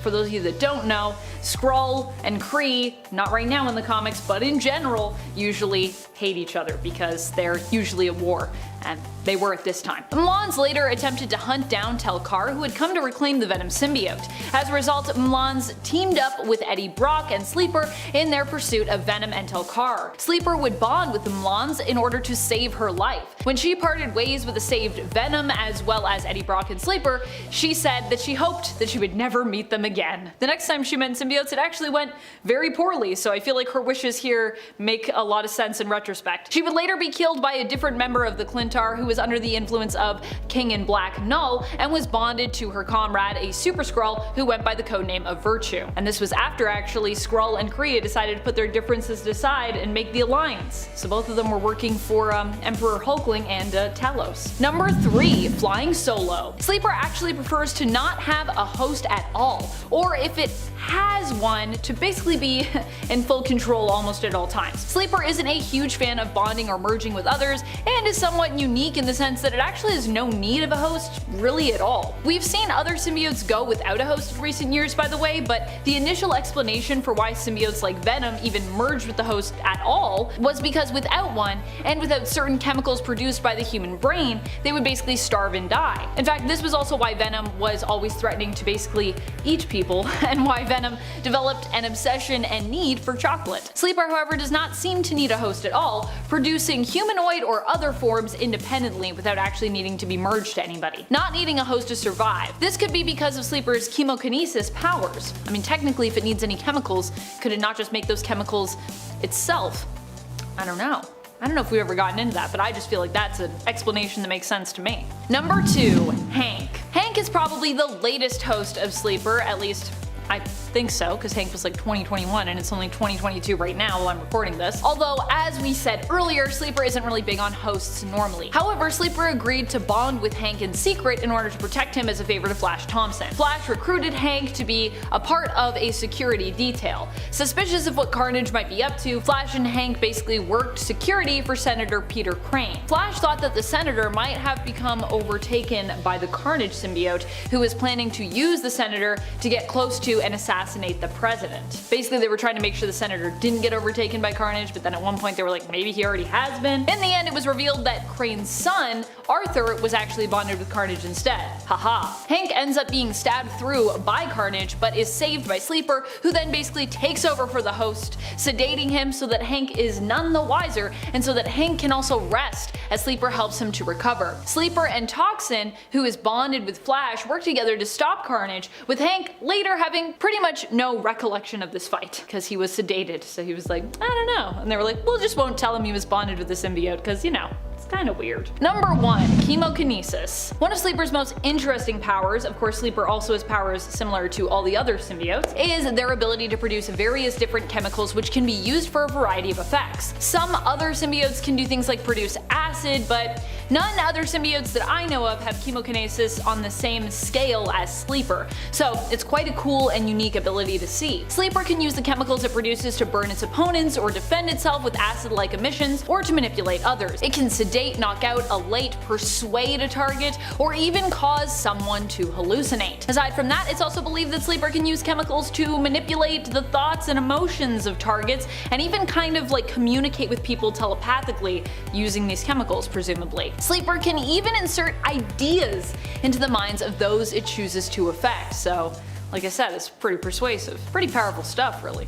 for those of you that don't know, Skrull and Kree, not right now in the comics, but in general, usually hate each other because they're usually at war, and they were at this time. Mlans later attempted to hunt down Telcar, who had come to reclaim the Venom symbiote. As a result, Mlans teamed up with Eddie Brock and Sleeper in their pursuit of Venom and Telcar. Sleeper would bond with Mlans in order to save her life. When she parted ways with the saved Venom as well as Eddie Brock and Sleeper, she said that she hoped that she would never meet them again. The next time she met symbiotes, it actually went very poorly, so I feel like her wishes here make a lot of sense in retrospect. She would later be killed by a different member of the Clintar who was under the influence of King in Black Null and was bonded to her comrade, a Super Skrull who went by the codename of Virtue. And this was after actually Skrull and Kree decided to put their differences aside and make the alliance. So both of them were working for Emperor Hulkling and Talos. Number 3. Flying solo. Sleeper actually prefers to not have a host at all, or if it has one, to basically be in full control almost at all times. Sleeper isn't a huge fan of bonding or merging with others, and is somewhat unique in the sense that it actually has no need of a host really at all. We've seen other symbiotes go without a host in recent years, by the way, but the initial explanation for why symbiotes like Venom even merged with the host at all was because without one, and without certain chemicals produced by the human brain, they would basically starve and die. In fact, this was also why Venom was always threatening to basically eat people, and why Venom Venom developed an obsession and need for chocolate. Sleeper, however, does not seem to need a host at all, producing humanoid or other forms independently without actually needing to be merged to anybody. Not needing a host to survive. This could be because of Sleeper's chemokinesis powers. I mean, technically, if it needs any chemicals, could it not just make those chemicals itself? I don't know. I don't know if we've ever gotten into that, but I just feel like that's an explanation that makes sense to me. Number 2. Hank. Hank is probably the latest host of Sleeper, at least I think so, because Hank was like 2021 and it's only 2022 right now while I'm recording this. Although, as we said earlier, Sleeper isn't really big on hosts normally. However, Sleeper agreed to bond with Hank in secret in order to protect him as a favor to Flash Thompson. Flash recruited Hank to be a part of a security detail. Suspicious of what Carnage might be up to, Flash and Hank basically worked security for Senator Peter Crane. Flash thought that the Senator might have become overtaken by the Carnage symbiote, who was planning to use the Senator to get close to and assassinate the president. Basically, they were trying to make sure the Senator didn't get overtaken by Carnage, but then at one point they were like, maybe he already has been. In the end, it was revealed that Crane's son, Arthur, was actually bonded with Carnage instead. Haha. Hank ends up being stabbed through by Carnage, but is saved by Sleeper, who then basically takes over for the host, sedating him so that Hank is none the wiser, and so that Hank can also rest as Sleeper helps him to recover. Sleeper and Toxin, who is bonded with Flash, work together to stop Carnage, with Hank later having pretty much no recollection of this fight, because he was sedated, so he was like, I don't know. And they were like, we'll just won't tell him he was bonded with the symbiote, because, you know, it's kind of weird. Number 1. Chemokinesis. One of Sleeper's most interesting powers, of course Sleeper also has powers similar to all the other symbiotes, is their ability to produce various different chemicals which can be used for a variety of effects. Some other symbiotes can do things like produce acid, but none other symbiotes that I know of have chemokinesis on the same scale as Sleeper, so it's quite a cool and unique ability to see. Sleeper can use the chemicals it produces to burn its opponents or defend itself with acid-like emissions, or to manipulate others. It can sedate, knock out, elate, persuade a target, or even cause someone to hallucinate. Aside from that, it's also believed that Sleeper can use chemicals to manipulate the thoughts and emotions of targets, and even kind of like communicate with people telepathically using these chemicals, presumably. Sleeper can even insert ideas into the minds of those it chooses to affect, so like I said, it's pretty persuasive. Pretty powerful stuff, really.